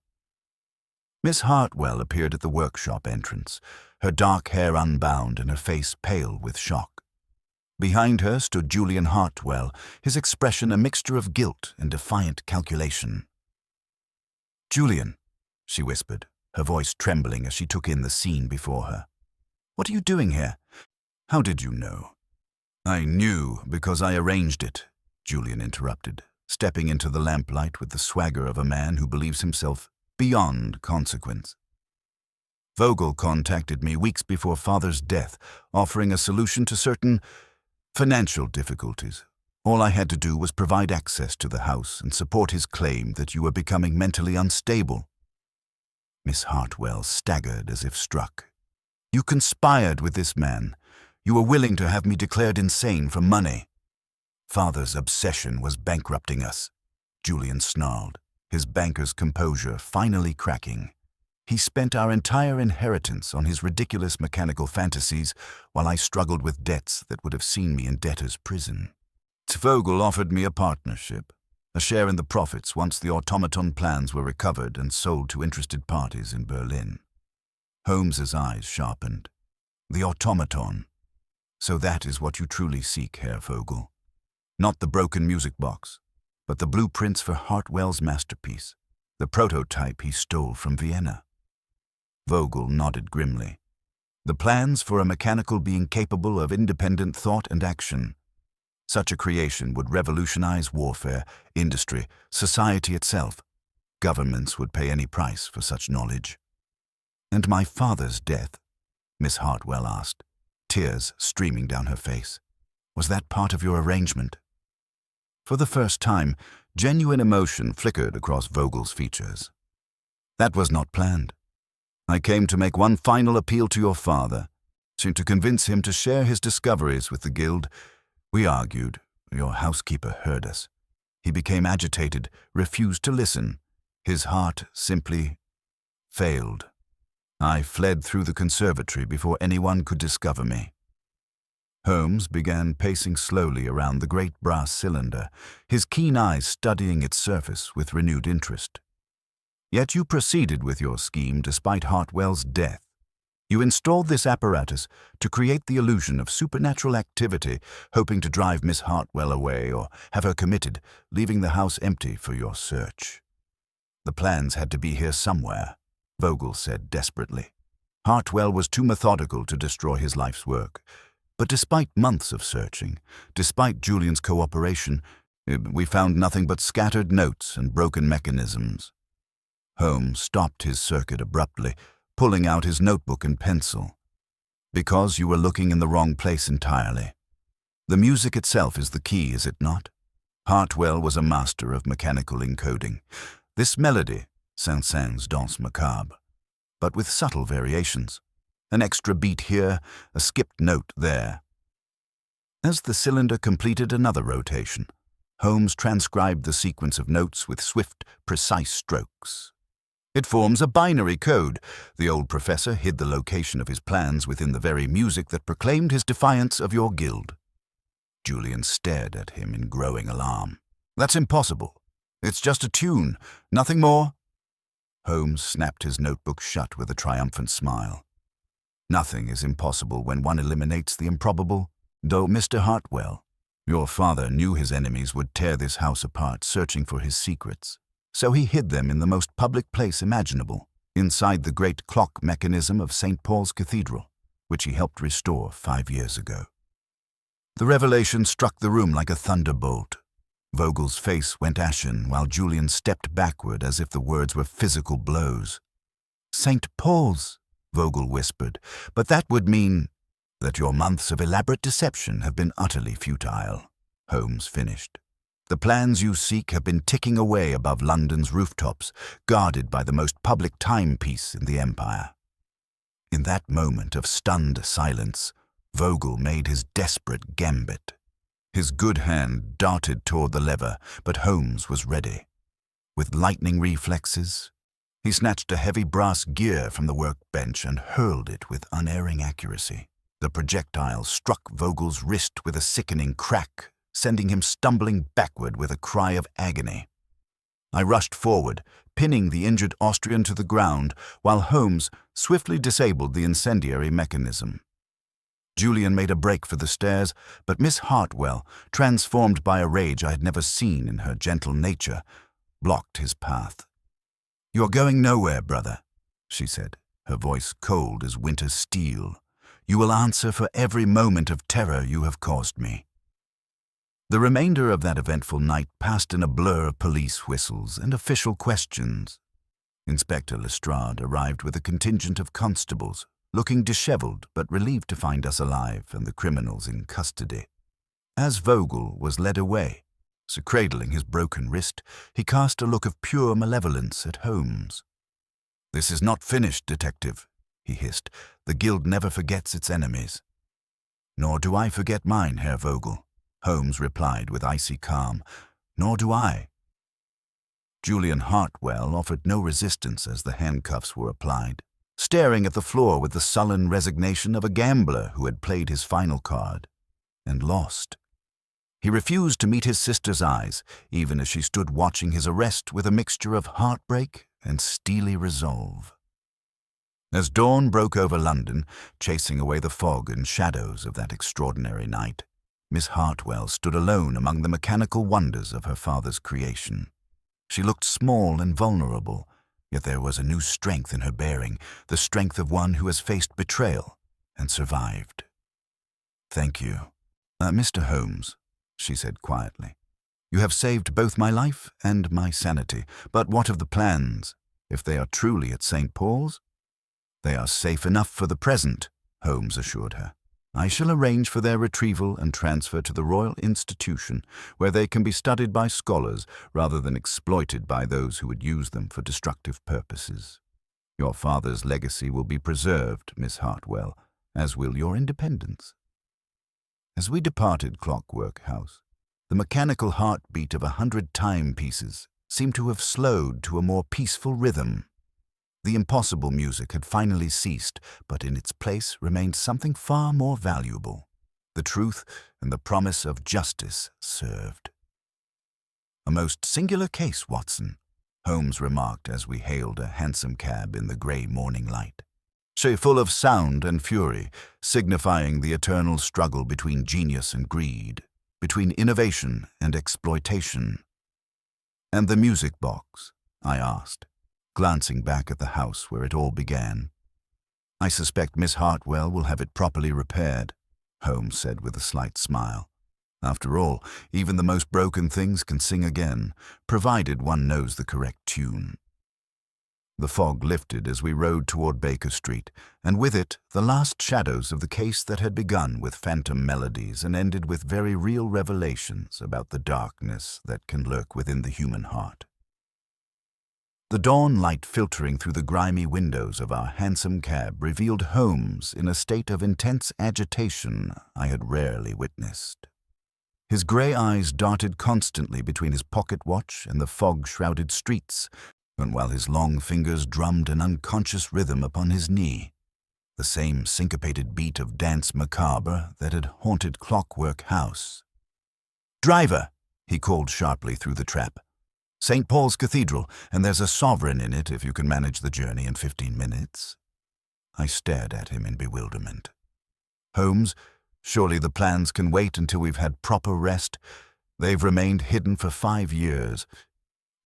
Speaker 1: Miss Hartwell appeared at the workshop entrance, her dark hair unbound and her face pale with shock. Behind her stood Julian Hartwell, his expression a mixture of guilt and defiant calculation. "Julian," she whispered, her voice trembling as she took in the scene before her. "What are you doing here? How did you know?" "I knew because I arranged it," Julian interrupted, stepping into the lamplight with the swagger of a man who believes himself beyond consequence. "Vogel contacted me weeks before Father's death, offering a solution to certain financial difficulties. All I had to do was provide access to the house and support his claim that you were becoming mentally unstable." Miss Hartwell staggered as if struck. "You conspired with this man. You were willing to have me declared insane for money." "Father's obsession was bankrupting us," Julian snarled, his banker's composure finally cracking. He spent our entire inheritance on his ridiculous mechanical fantasies while I struggled with debts that would have seen me in debtor's prison. Vogel offered me a partnership, a share in the profits once the automaton plans were recovered and sold to interested parties in Berlin. Holmes's eyes sharpened. The automaton. So that is what you truly seek, Herr Vogel. Not the broken music box, but the blueprints for Hartwell's masterpiece, the prototype he stole from Vienna. Vogel nodded grimly. The plans for a mechanical being capable of independent thought and action. Such a creation would revolutionize warfare, industry, society itself. Governments would pay any price for such knowledge. And my father's death? Miss Hartwell asked, tears streaming down her face. Was that part of your arrangement? For the first time, genuine emotion flickered across Vogel's features. That was not planned. I came to make one final appeal to your father, to convince him to share his discoveries with the guild. We argued. Your housekeeper heard us. He became agitated, refused to listen. His heart simply failed. I fled through the conservatory before anyone could discover me. Holmes began pacing slowly around the great brass cylinder, his keen eyes studying its surface with renewed interest. Yet you proceeded with your scheme despite Hartwell's death. You installed this apparatus to create the illusion of supernatural activity, hoping to drive Miss Hartwell away or have her committed, leaving the house empty for your search. The plans had to be here somewhere, Vogel said desperately. Hartwell was too methodical to destroy his life's work. But despite months of searching, despite Julian's cooperation, we found nothing but scattered notes and broken mechanisms. Holmes stopped his circuit abruptly, pulling out his notebook and pencil. Because you were looking in the wrong place entirely. The music itself is the key, is it not? Hartwell was a master of mechanical encoding. This melody, Saint-Saëns' Danse Macabre, but with subtle variations. An extra beat here, a skipped note there. As the cylinder completed another rotation, Holmes transcribed the sequence of notes with swift, precise strokes. It forms a binary code. The old professor hid the location of his plans within the very music that proclaimed his defiance of your guild. Julian stared at him in growing alarm. That's impossible. It's just a tune, nothing more. Holmes snapped his notebook shut with a triumphant smile. Nothing is impossible when one eliminates the improbable. Though, Mr. Hartwell, your father knew his enemies would tear this house apart searching for his secrets. So he hid them in the most public place imaginable, inside the great clock mechanism of St. Paul's Cathedral, which he helped restore 5 years ago. The revelation struck the room like a thunderbolt. Vogel's face went ashen while Julian stepped backward as if the words were physical blows. St. Paul's, Vogel whispered, but that would mean that your months of elaborate deception have been utterly futile, Holmes finished. The plans you seek have been ticking away above London's rooftops, guarded by the most public timepiece in the empire. In that moment of stunned silence, Vogel made his desperate gambit. His good hand darted toward the lever, but Holmes was ready. With lightning reflexes, he snatched a heavy brass gear from the workbench and hurled it with unerring accuracy. The projectile struck Vogel's wrist with a sickening crack, sending him stumbling backward with a cry of agony. I rushed forward, pinning the injured Austrian to the ground, while Holmes swiftly disabled the incendiary mechanism. Julian made a break for the stairs, but Miss Hartwell, transformed by a rage I had never seen in her gentle nature, blocked his path. "You're going nowhere, brother," she said, her voice cold as winter steel. "You will answer for every moment of terror you have caused me." The remainder of that eventful night passed in a blur of police whistles and official questions. Inspector Lestrade arrived with a contingent of constables, looking disheveled but relieved to find us alive and the criminals in custody. As Vogel was led away, cradling his broken wrist, he cast a look of pure malevolence at Holmes. "This is not finished, detective," he hissed. "The guild never forgets its enemies." "Nor do I forget mine, Herr Vogel," Holmes replied with icy calm. "Nor do I." Julian Hartwell offered no resistance as the handcuffs were applied, staring at the floor with the sullen resignation of a gambler who had played his final card and lost. He refused to meet his sister's eyes, even as she stood watching his arrest with a mixture of heartbreak and steely resolve. As dawn broke over London, chasing away the fog and shadows of that extraordinary night, Miss Hartwell stood alone among the mechanical wonders of her father's creation. She looked small and vulnerable, yet there was a new strength in her bearing, the strength of one who has faced betrayal and survived. "Thank you, Mr. Holmes," she said quietly. "You have saved both my life and my sanity. But what of the plans? If they are truly at St. Paul's?" "They are safe enough for the present," Holmes assured her. "I shall arrange for their retrieval and transfer to the Royal Institution, where they can be studied by scholars rather than exploited by those who would use them for destructive purposes. Your father's legacy will be preserved, Miss Hartwell, as will your independence." As we departed Clockwork House, the mechanical heartbeat of 100 timepieces seemed to have slowed to a more peaceful rhythm. The impossible music had finally ceased, but in its place remained something far more valuable. The truth and the promise of justice served. "A most singular case, Watson," Holmes remarked as we hailed a hansom cab in the grey morning light. "So full of sound and fury, signifying the eternal struggle between genius and greed, between innovation and exploitation." "And the music box?" I asked, glancing back at the house where it all began. "I suspect Miss Hartwell will have it properly repaired," Holmes said with a slight smile. "After all, even the most broken things can sing again, provided one knows the correct tune." The fog lifted as we rode toward Baker Street, and with it the last shadows of the case that had begun with phantom melodies and ended with very real revelations about the darkness that can lurk within the human heart. The dawn light filtering through the grimy windows of our hansom cab revealed Holmes in a state of intense agitation I had rarely witnessed. His grey eyes darted constantly between his pocket watch and the fog-shrouded streets, and while his long fingers drummed an unconscious rhythm upon his knee, the same syncopated beat of dance macabre that had haunted Clockwork House. "Driver!" he called sharply through the trap. "St. Paul's Cathedral, and there's a sovereign in it if you can manage the journey in 15 minutes. I stared at him in bewilderment. "Holmes, surely the plans can wait until we've had proper rest. They've remained hidden for 5 years.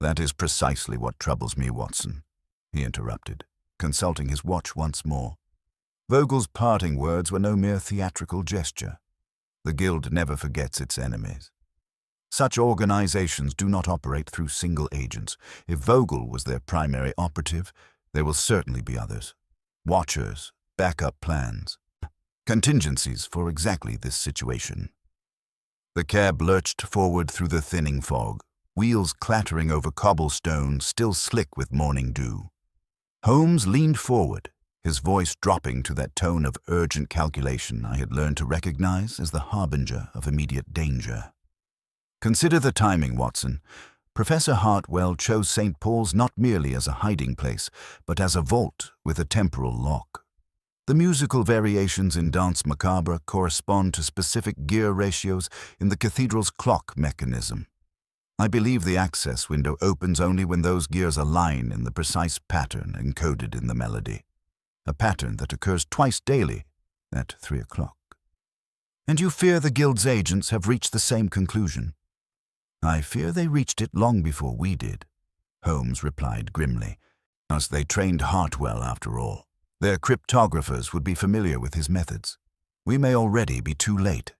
Speaker 1: "That is precisely what troubles me, Watson," he interrupted, consulting his watch once more. Vogel's parting words were no mere theatrical gesture. The Guild never forgets its enemies. Such organizations do not operate through single agents. If Vogel was their primary operative, there will certainly be others. Watchers, backup plans, contingencies for exactly this situation. The cab lurched forward through the thinning fog, wheels clattering over cobblestone still slick with morning dew. Holmes leaned forward, his voice dropping to that tone of urgent calculation I had learned to recognize as the harbinger of immediate danger. "Consider the timing, Watson. Professor Hartwell chose St. Paul's not merely as a hiding place, but as a vault with a temporal lock. The musical variations in Danse Macabre correspond to specific gear ratios in the cathedral's clock mechanism. I believe the access window opens only when those gears align in the precise pattern encoded in the melody, a pattern that occurs twice daily at 3 o'clock. "And you fear the Guild's agents have reached the same conclusion?" "I fear they reached it long before we did," Holmes replied grimly, "as they trained Hartwell after all. Their cryptographers would be familiar with his methods. We may already be too late."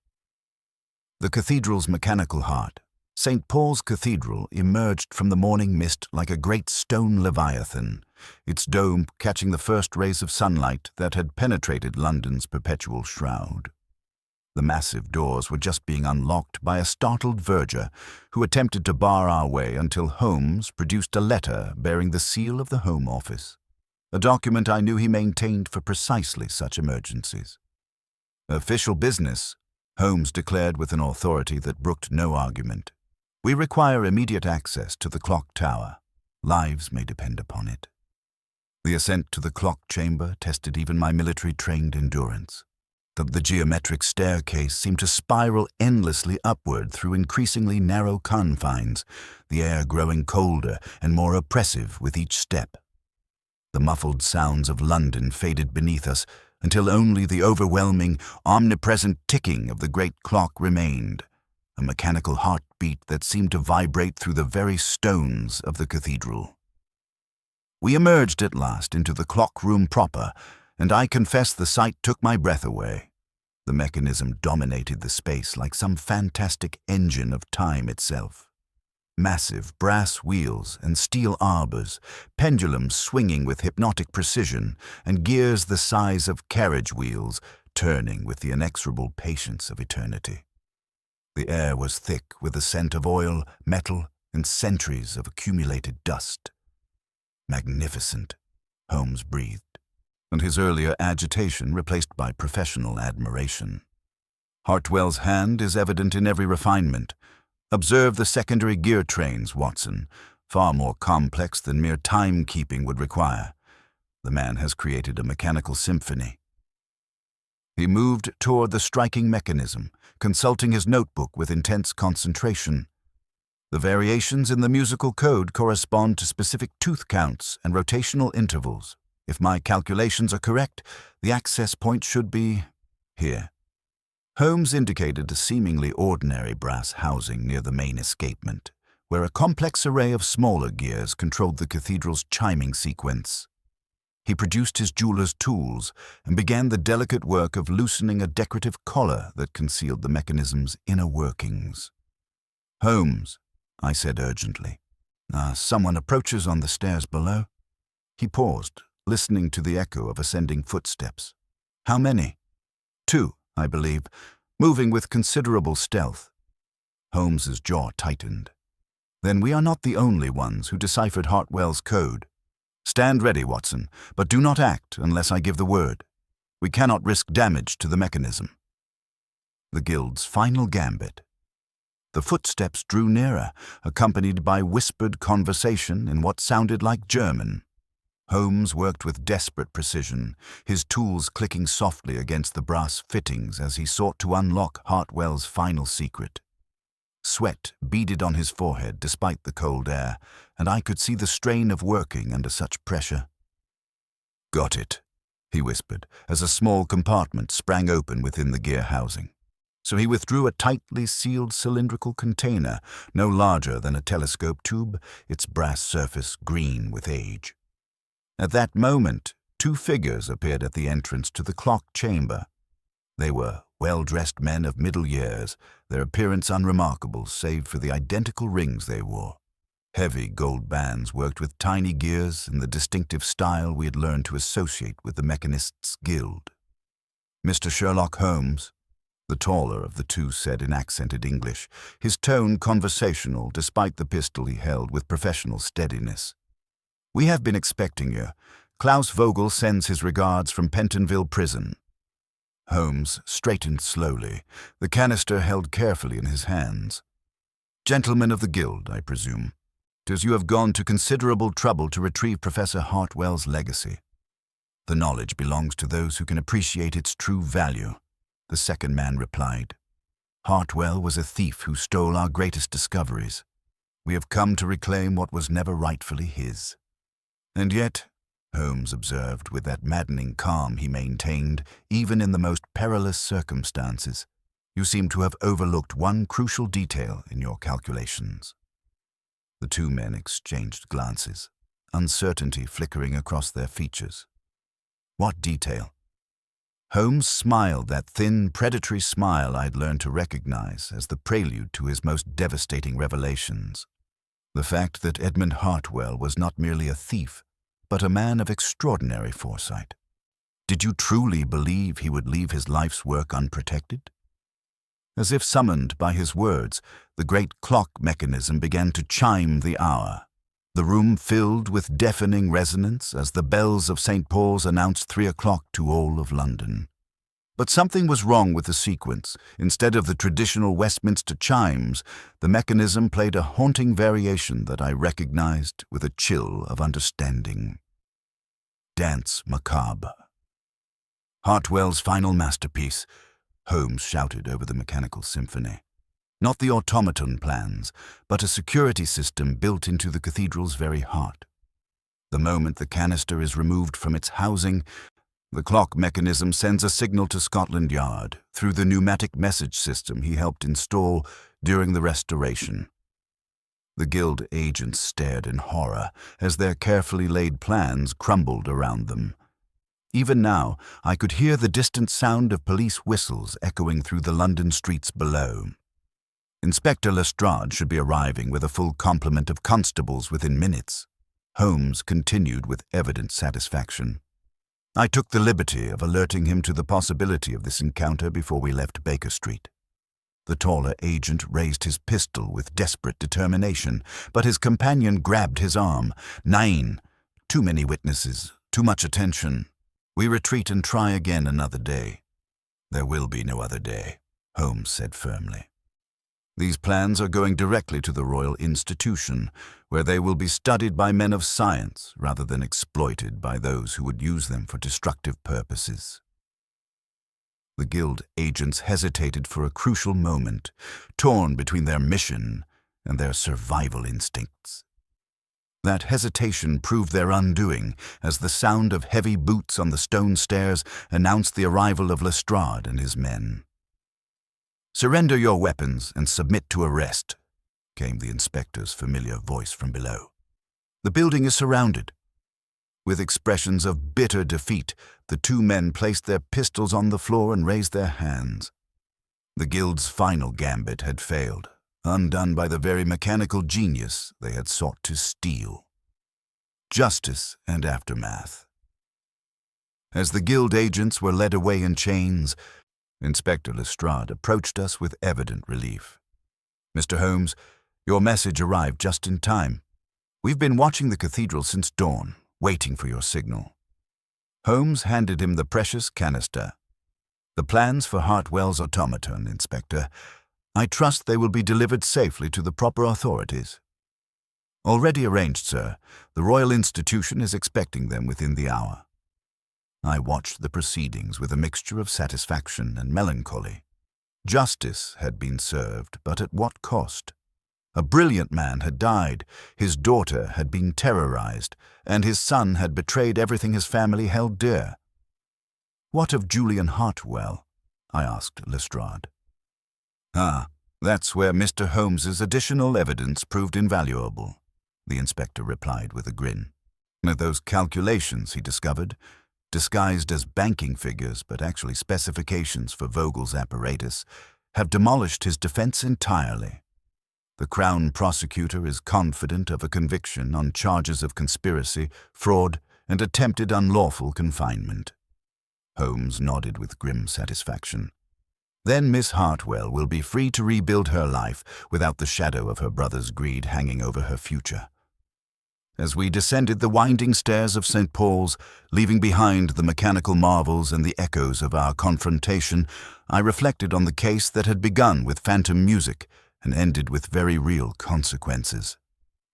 Speaker 1: The cathedral's mechanical heart, St. Paul's Cathedral, emerged from the morning mist like a great stone leviathan, its dome catching the first rays of sunlight that had penetrated London's perpetual shroud. The massive doors were just being unlocked by a startled verger who attempted to bar our way until Holmes produced a letter bearing the seal of the Home Office, a document I knew he maintained for precisely such emergencies. "Official business," Holmes declared with an authority that brooked no argument. "We require immediate access to the clock tower." Lives may depend upon it. The ascent to the clock chamber tested even my military-trained endurance. The geometric staircase seemed to spiral endlessly upward through increasingly narrow confines, the air growing colder and more oppressive with each step. The muffled sounds of London faded beneath us until only the overwhelming, omnipresent ticking of the great clock remained, a mechanical heartbeat that seemed to vibrate through the very stones of the cathedral. We emerged at last into the clock room proper, and I confess the sight took my breath away. The mechanism dominated the space like some fantastic engine of time itself. Massive brass wheels and steel arbors, pendulums swinging with hypnotic precision, and gears the size of carriage wheels turning with the inexorable patience of eternity. The air was thick with the scent of oil, metal, and centuries of accumulated dust. Magnificent, Holmes breathed, and his earlier agitation replaced by professional admiration. Hartwell's hand is evident in every refinement. Observe the secondary gear trains, Watson, far more complex than mere timekeeping would require. The man has created a mechanical symphony. He moved toward the striking mechanism, consulting his notebook with intense concentration. The variations in the musical code correspond to specific tooth counts and rotational intervals. If my calculations are correct, the access point should be here. Holmes indicated a seemingly ordinary brass housing near the main escapement, where a complex array of smaller gears controlled the cathedral's chiming sequence. He produced his jeweler's tools and began the delicate work of loosening a decorative collar that concealed the mechanism's inner workings. "Holmes," I said urgently. "Someone approaches on the stairs below." He paused, listening to the echo of ascending footsteps. "How many?" "Two, I believe, moving with considerable stealth." Holmes's jaw tightened. "Then we are not the only ones who deciphered Hartwell's code. Stand ready, Watson, but do not act unless I give the word. We cannot risk damage to the mechanism." The guild's final gambit. The footsteps drew nearer, accompanied by whispered conversation in what sounded like German. Holmes worked with desperate precision, his tools clicking softly against the brass fittings as he sought to unlock Hartwell's final secret. Sweat beaded on his forehead despite the cold air, and I could see the strain of working under such pressure. "Got it," he whispered, as a small compartment sprang open within the gear housing. So he withdrew a tightly sealed cylindrical container, no larger than a telescope tube, its brass surface green with age. At that moment, two figures appeared at the entrance to the clock chamber. They were well-dressed men of middle years, their appearance unremarkable save for the identical rings they wore. Heavy gold bands worked with tiny gears in the distinctive style we had learned to associate with the Mechanists' Guild. "Mr. Sherlock Holmes," the taller of the two said in accented English, his tone conversational despite the pistol he held with professional steadiness. "We have been expecting you. Klaus Vogel sends his regards from Pentonville Prison." Holmes straightened slowly, the canister held carefully in his hands. "Gentlemen of the Guild, I presume. 'Tis you have gone to considerable trouble to retrieve Professor Hartwell's legacy. The knowledge belongs to those who can appreciate its true value," the second man replied. "Hartwell was a thief who stole our greatest discoveries. We have come to reclaim what was never rightfully his." "And yet," Holmes observed with that maddening calm he maintained even in the most perilous circumstances, "you seem to have overlooked one crucial detail in your calculations." The two men exchanged glances, uncertainty flickering across their features. "What detail?" Holmes smiled, that thin, predatory smile I'd learned to recognize as the prelude to his most devastating revelations. The fact that Edmund Hartwell was not merely a thief, but a man of extraordinary foresight. Did you truly believe he would leave his life's work unprotected? As if summoned by his words, the great clock mechanism began to chime the hour. The room filled with deafening resonance as the bells of St. Paul's announced 3 o'clock to all of London. But something was wrong with the sequence. Instead of the traditional Westminster chimes, the mechanism played a haunting variation that I recognized with a chill of understanding. Dance Macabre. Hartwell's final masterpiece, Holmes shouted over the mechanical symphony. Not the automaton plans, but a security system built into the cathedral's very heart. The moment the canister is removed from its housing, the clock mechanism sends a signal to Scotland Yard through the pneumatic message system he helped install during the restoration. The guild agents stared in horror as their carefully laid plans crumbled around them. Even now, I could hear the distant sound of police whistles echoing through the London streets below. Inspector Lestrade should be arriving with a full complement of constables within minutes. Holmes continued with evident satisfaction. I took the liberty of alerting him to the possibility of this encounter before we left Baker Street. The taller agent raised his pistol with desperate determination, but his companion grabbed his arm. "Nine. Too many witnesses. Too much attention. We retreat and try again another day." "There will be no other day," Holmes said firmly. "These plans are going directly to the Royal Institution, where they will be studied by men of science rather than exploited by those who would use them for destructive purposes." The guild agents hesitated for a crucial moment, torn between their mission and their survival instincts. That hesitation proved their undoing as the sound of heavy boots on the stone stairs announced the arrival of Lestrade and his men. "Surrender your weapons and submit to arrest," came the inspector's familiar voice from below. "The building is surrounded." With expressions of bitter defeat, the two men placed their pistols on the floor and raised their hands. The guild's final gambit had failed, undone by the very mechanical genius they had sought to steal. Justice and aftermath. As the guild agents were led away in chains, Inspector Lestrade approached us with evident relief. "Mr. Holmes, your message arrived just in time. We've been watching the cathedral since dawn, waiting for your signal." Holmes handed him the precious canister. "The plans for Hartwell's automaton, Inspector. I trust they will be delivered safely to the proper authorities." "Already arranged, sir. The Royal Institution is expecting them within the hour." I watched the proceedings with a mixture of satisfaction and melancholy. Justice had been served, but at what cost? A brilliant man had died, his daughter had been terrorized, and his son had betrayed everything his family held dear. "What of Julian Hartwell?" I asked Lestrade. "Ah, that's where Mr. Holmes's additional evidence proved invaluable," the inspector replied with a grin. "Those calculations he discovered, disguised as banking figures but actually specifications for Vogel's apparatus, have demolished his defense entirely. The Crown prosecutor is confident of a conviction on charges of conspiracy, fraud, and attempted unlawful confinement." Holmes nodded with grim satisfaction. "Then Miss Hartwell will be free to rebuild her life without the shadow of her brother's greed hanging over her future." As we descended the winding stairs of St. Paul's, leaving behind the mechanical marvels and the echoes of our confrontation, I reflected on the case that had begun with phantom music and ended with very real consequences.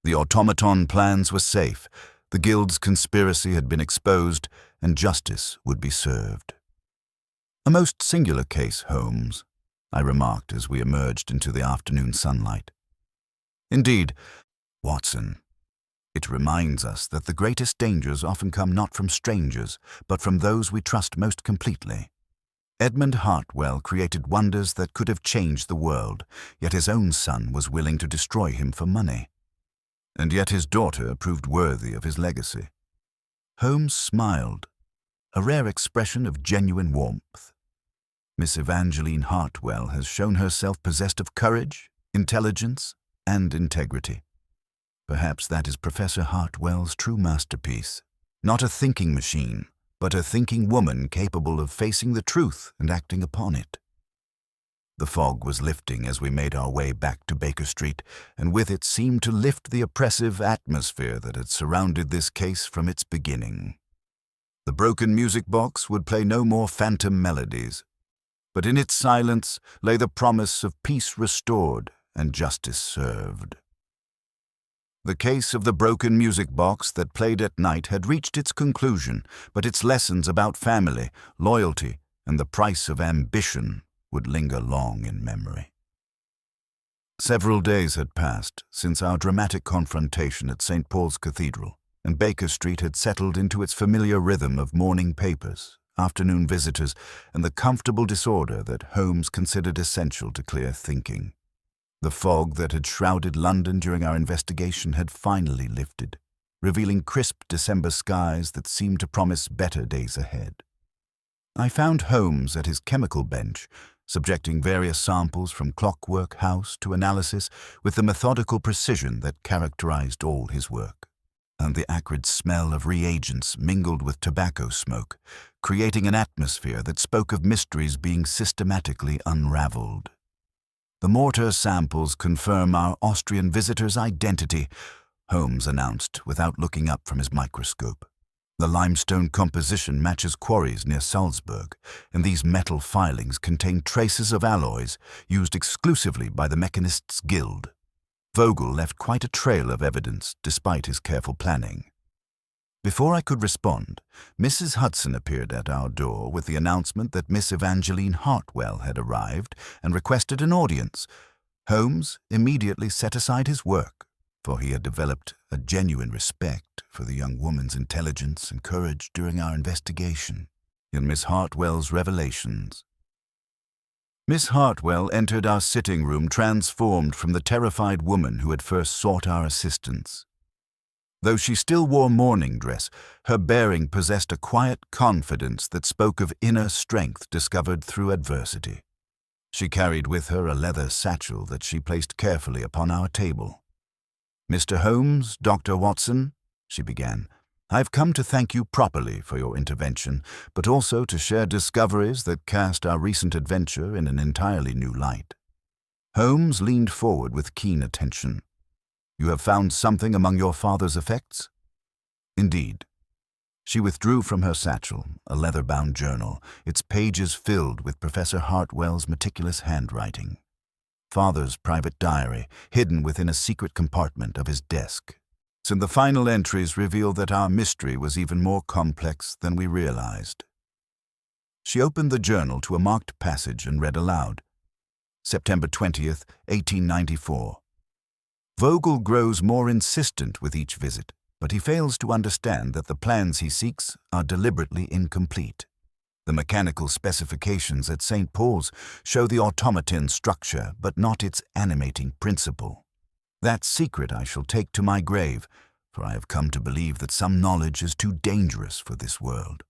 Speaker 1: The automaton plans were safe, the guild's conspiracy had been exposed, and justice would be served. "A most singular case, Holmes," I remarked as we emerged into the afternoon sunlight. "Indeed, Watson. It reminds us that the greatest dangers often come not from strangers, but from those we trust most completely. Edmund Hartwell created wonders that could have changed the world, yet his own son was willing to destroy him for money. And yet his daughter proved worthy of his legacy." Holmes smiled, a rare expression of genuine warmth. "Miss Evangeline Hartwell has shown herself possessed of courage, intelligence, and integrity. Perhaps that is Professor Hartwell's true masterpiece. Not a thinking machine, but a thinking woman capable of facing the truth and acting upon it." The fog was lifting as we made our way back to Baker Street, and with it seemed to lift the oppressive atmosphere that had surrounded this case from its beginning. The broken music box would play no more phantom melodies. but in its silence lay the promise of peace restored and justice served. The case of the broken music box that played at night had reached its conclusion, but its lessons about family, loyalty, and the price of ambition would linger long in memory. Several days had passed since our dramatic confrontation at St. Paul's Cathedral, and Baker Street had settled into its familiar rhythm of morning papers, afternoon visitors, and the comfortable disorder that Holmes considered essential to clear thinking. The fog that had shrouded London during our investigation had finally lifted, revealing crisp December skies that seemed to promise better days ahead. I found Holmes at his chemical bench, subjecting various samples from Clockwork House to analysis with the methodical precision that characterized all his work, and the acrid smell of reagents mingled with tobacco smoke, creating an atmosphere that spoke of mysteries being systematically unraveled. "The mortar samples confirm our Austrian visitor's identity," Holmes announced without looking up from his microscope. "The limestone composition matches quarries near Salzburg, and these metal filings contain traces of alloys used exclusively by the Mechanists' Guild." Vogel left quite a trail of evidence despite his careful planning. Before I could respond, Mrs. Hudson appeared at our door with the announcement that Miss Evangeline Hartwell had arrived and requested an audience. Holmes immediately set aside his work, for he had developed a genuine respect for the young woman's intelligence and courage during our investigation, in Miss Hartwell's revelations. Miss Hartwell entered our sitting room transformed from the terrified woman who had first sought our assistance. Though she still wore mourning dress, her bearing possessed a quiet confidence that spoke of inner strength discovered through adversity. She carried with her a leather satchel that she placed carefully upon our table. "Mr. Holmes, Dr. Watson," she began, "I've come to thank you properly for your intervention, but also to share discoveries that cast our recent adventure in an entirely new light." Holmes leaned forward with keen attention. "You have found something among your father's effects?" "Indeed." She withdrew from her satchel a leather-bound journal, its pages filled with Professor Hartwell's meticulous handwriting. Father's private diary, hidden within a secret compartment of his desk. And the final entries revealed that our mystery was even more complex than we realized. She opened the journal to a marked passage and read aloud. "September 20th, 1894. Vogel grows more insistent with each visit, but he fails to understand that the plans he seeks are deliberately incomplete. The mechanical specifications at St. Paul's show the automaton structure, but not its animating principle. That secret I shall take to my grave, for I have come to believe that some knowledge is too dangerous for this world."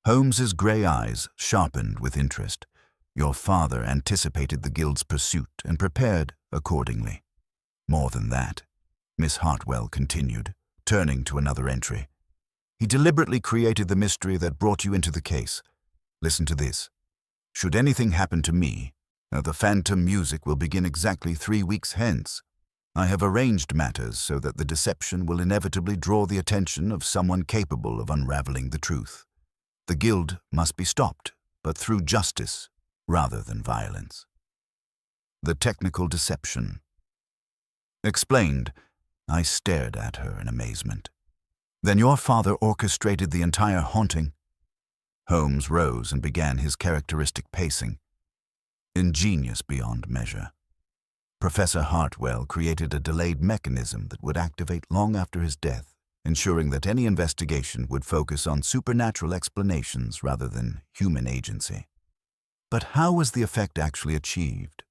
Speaker 1: Holmes's gray eyes sharpened with interest. "Your father anticipated the Guild's pursuit and prepared accordingly. More than that," Miss Hartwell continued, turning to another entry. "He deliberately created the mystery that brought you into the case. Listen to this. Should anything happen to me, the phantom music will begin exactly 3 weeks hence. I have arranged matters so that the deception will inevitably draw the attention of someone capable of unraveling the truth. The Guild must be stopped, but through justice rather than violence." The technical deception. Explained. I stared at her in amazement. "Then your father orchestrated the entire haunting?" Holmes rose and began his characteristic pacing. "Ingenious beyond measure. Professor Hartwell created a delayed mechanism that would activate long after his death, ensuring that any investigation would focus on supernatural explanations rather than human agency. But how was the effect actually achieved?"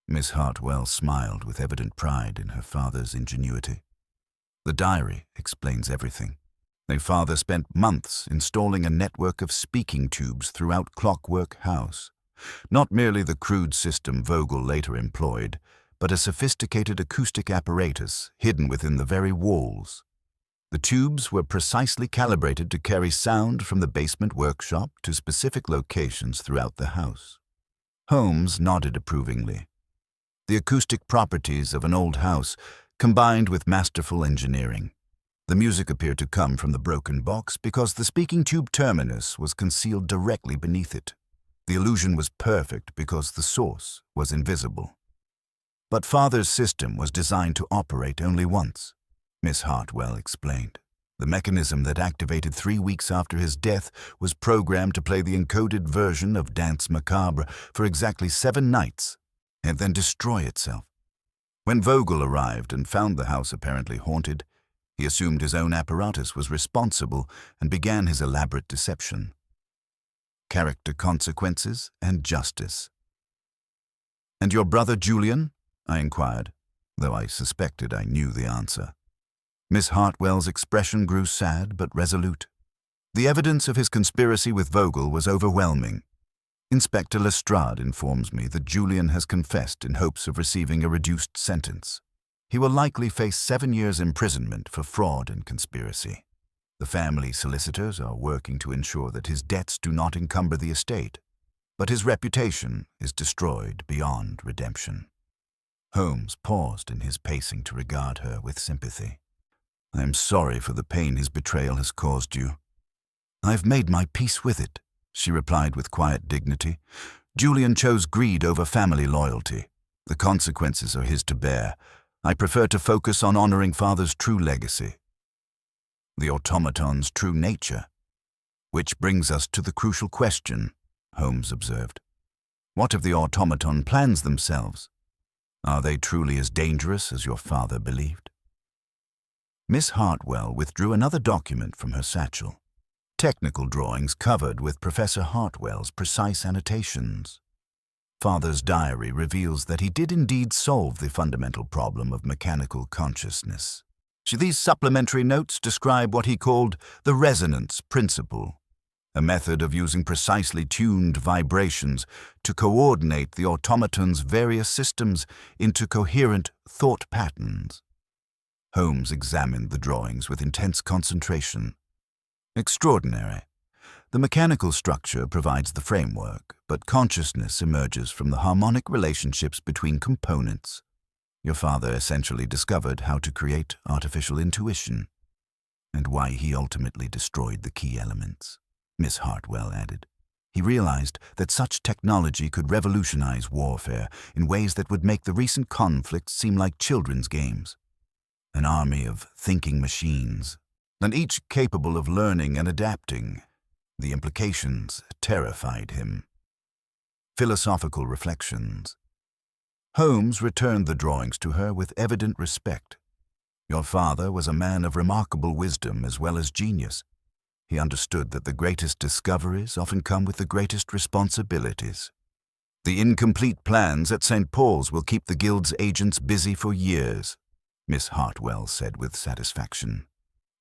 Speaker 1: Miss Hartwell smiled with evident pride in her father's ingenuity. "The diary explains everything. My father spent months installing a network of speaking tubes throughout Clockwork House. Not merely the crude system Vogel later employed, but a sophisticated acoustic apparatus hidden within the very walls. The tubes were precisely calibrated to carry sound from the basement workshop to specific locations throughout the house." Holmes nodded approvingly. The acoustic properties of an old house combined with masterful engineering. The music appeared to come from the broken box because the speaking tube terminus was concealed directly beneath it. The illusion was perfect because the source was invisible. But Father's system was designed to operate only once, Miss Hartwell explained. The mechanism that activated 3 weeks after his death was programmed to play the encoded version of Danse Macabre for exactly 7 nights, and then destroy itself. When Vogel arrived and found the house apparently haunted, he assumed his own apparatus was responsible and began his elaborate deception. Character consequences and justice. "And your brother Julian?" I inquired, though I suspected I knew the answer. Miss Hartwell's expression grew sad but resolute. The evidence of his conspiracy with Vogel was overwhelming. Inspector Lestrade informs me that Julian has confessed in hopes of receiving a reduced sentence. He will likely face 7 years' imprisonment for fraud and conspiracy. The family solicitors are working to ensure that his debts do not encumber the estate, but his reputation is destroyed beyond redemption. Holmes paused in his pacing to regard her with sympathy. "I am sorry for the pain his betrayal has caused you." "I've made my peace with it," she replied with quiet dignity. "Julian chose greed over family loyalty. The consequences are his to bear. I prefer to focus on honoring Father's true legacy, the automaton's true nature." "Which brings us to the crucial question," Holmes observed. "What if the automaton plans themselves? Are they truly as dangerous as your father believed?" Miss Hartwell withdrew another document from her satchel. Technical drawings covered with Professor Hartwell's precise annotations. Father's diary reveals that he did indeed solve the fundamental problem of mechanical consciousness. These supplementary notes describe what he called the resonance principle, a method of using precisely tuned vibrations to coordinate the automaton's various systems into coherent thought patterns. Holmes examined the drawings with intense concentration. Extraordinary. The mechanical structure provides the framework, but consciousness emerges from the harmonic relationships between components. Your father essentially discovered how to create artificial intuition, and why he ultimately destroyed the key elements, Miss Hartwell added. He realized that such technology could revolutionize warfare in ways that would make the recent conflicts seem like children's games. An army of thinking machines, and each capable of learning and adapting. The implications terrified him. Philosophical reflections. Holmes returned the drawings to her with evident respect. "Your father was a man of remarkable wisdom as well as genius. He understood that the greatest discoveries often come with the greatest responsibilities. The incomplete plans at St. Paul's will keep the Guild's agents busy for years," Miss Hartwell said with satisfaction.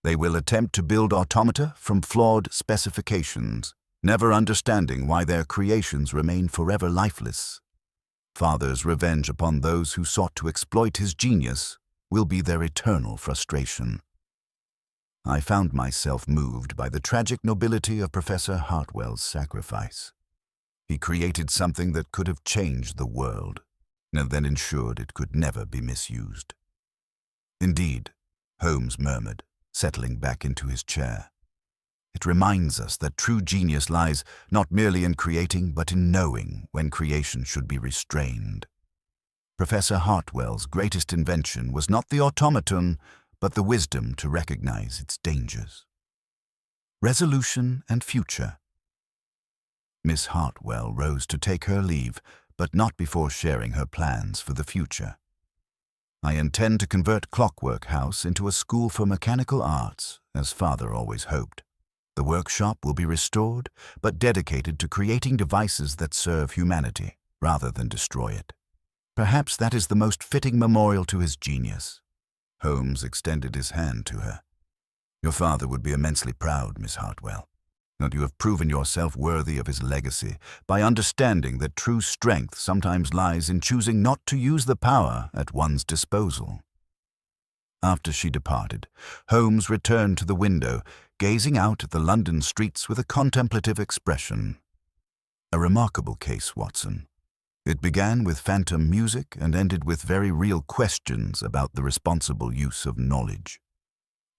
Speaker 1: "They will attempt to build automata from flawed specifications, never understanding why their creations remain forever lifeless. Father's revenge upon those who sought to exploit his genius will be their eternal frustration." I found myself moved by the tragic nobility of Professor Hartwell's sacrifice. He created something that could have changed the world, and then ensured it could never be misused. "Indeed," Holmes murmured, settling back into his chair. "It reminds us that true genius lies not merely in creating, but in knowing when creation should be restrained." Professor Hartwell's greatest invention was not the automaton, but the wisdom to recognize its dangers. Resolution and future. Miss Hartwell rose to take her leave, but not before sharing her plans for the future. "I intend to convert Clockwork House into a school for mechanical arts, as Father always hoped. The workshop will be restored, but dedicated to creating devices that serve humanity, rather than destroy it. Perhaps that is the most fitting memorial to his genius." Holmes extended his hand to her. "Your father would be immensely proud, Miss Hartwell, and you have proven yourself worthy of his legacy by understanding that true strength sometimes lies in choosing not to use the power at one's disposal." After she departed, Holmes returned to the window, gazing out at the London streets with a contemplative expression. "A remarkable case, Watson. It began with phantom music and ended with very real questions about the responsible use of knowledge."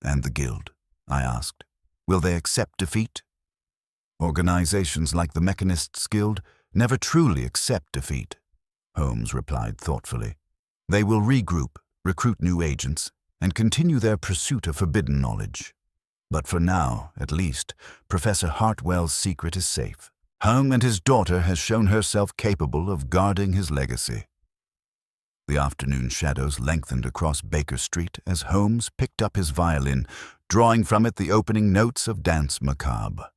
Speaker 1: "And the Guild?" I asked. "Will they accept defeat?" "Organizations like the Mechanists' Guild never truly accept defeat, Holmes replied thoughtfully. They will regroup, recruit new agents, and continue their pursuit of forbidden knowledge. But for now, at least, Professor Hartwell's secret is safe. Holmes and his daughter has shown herself capable of guarding his legacy. The afternoon shadows lengthened across Baker Street as Holmes picked up his violin, drawing from it the opening notes of Danse Macabre.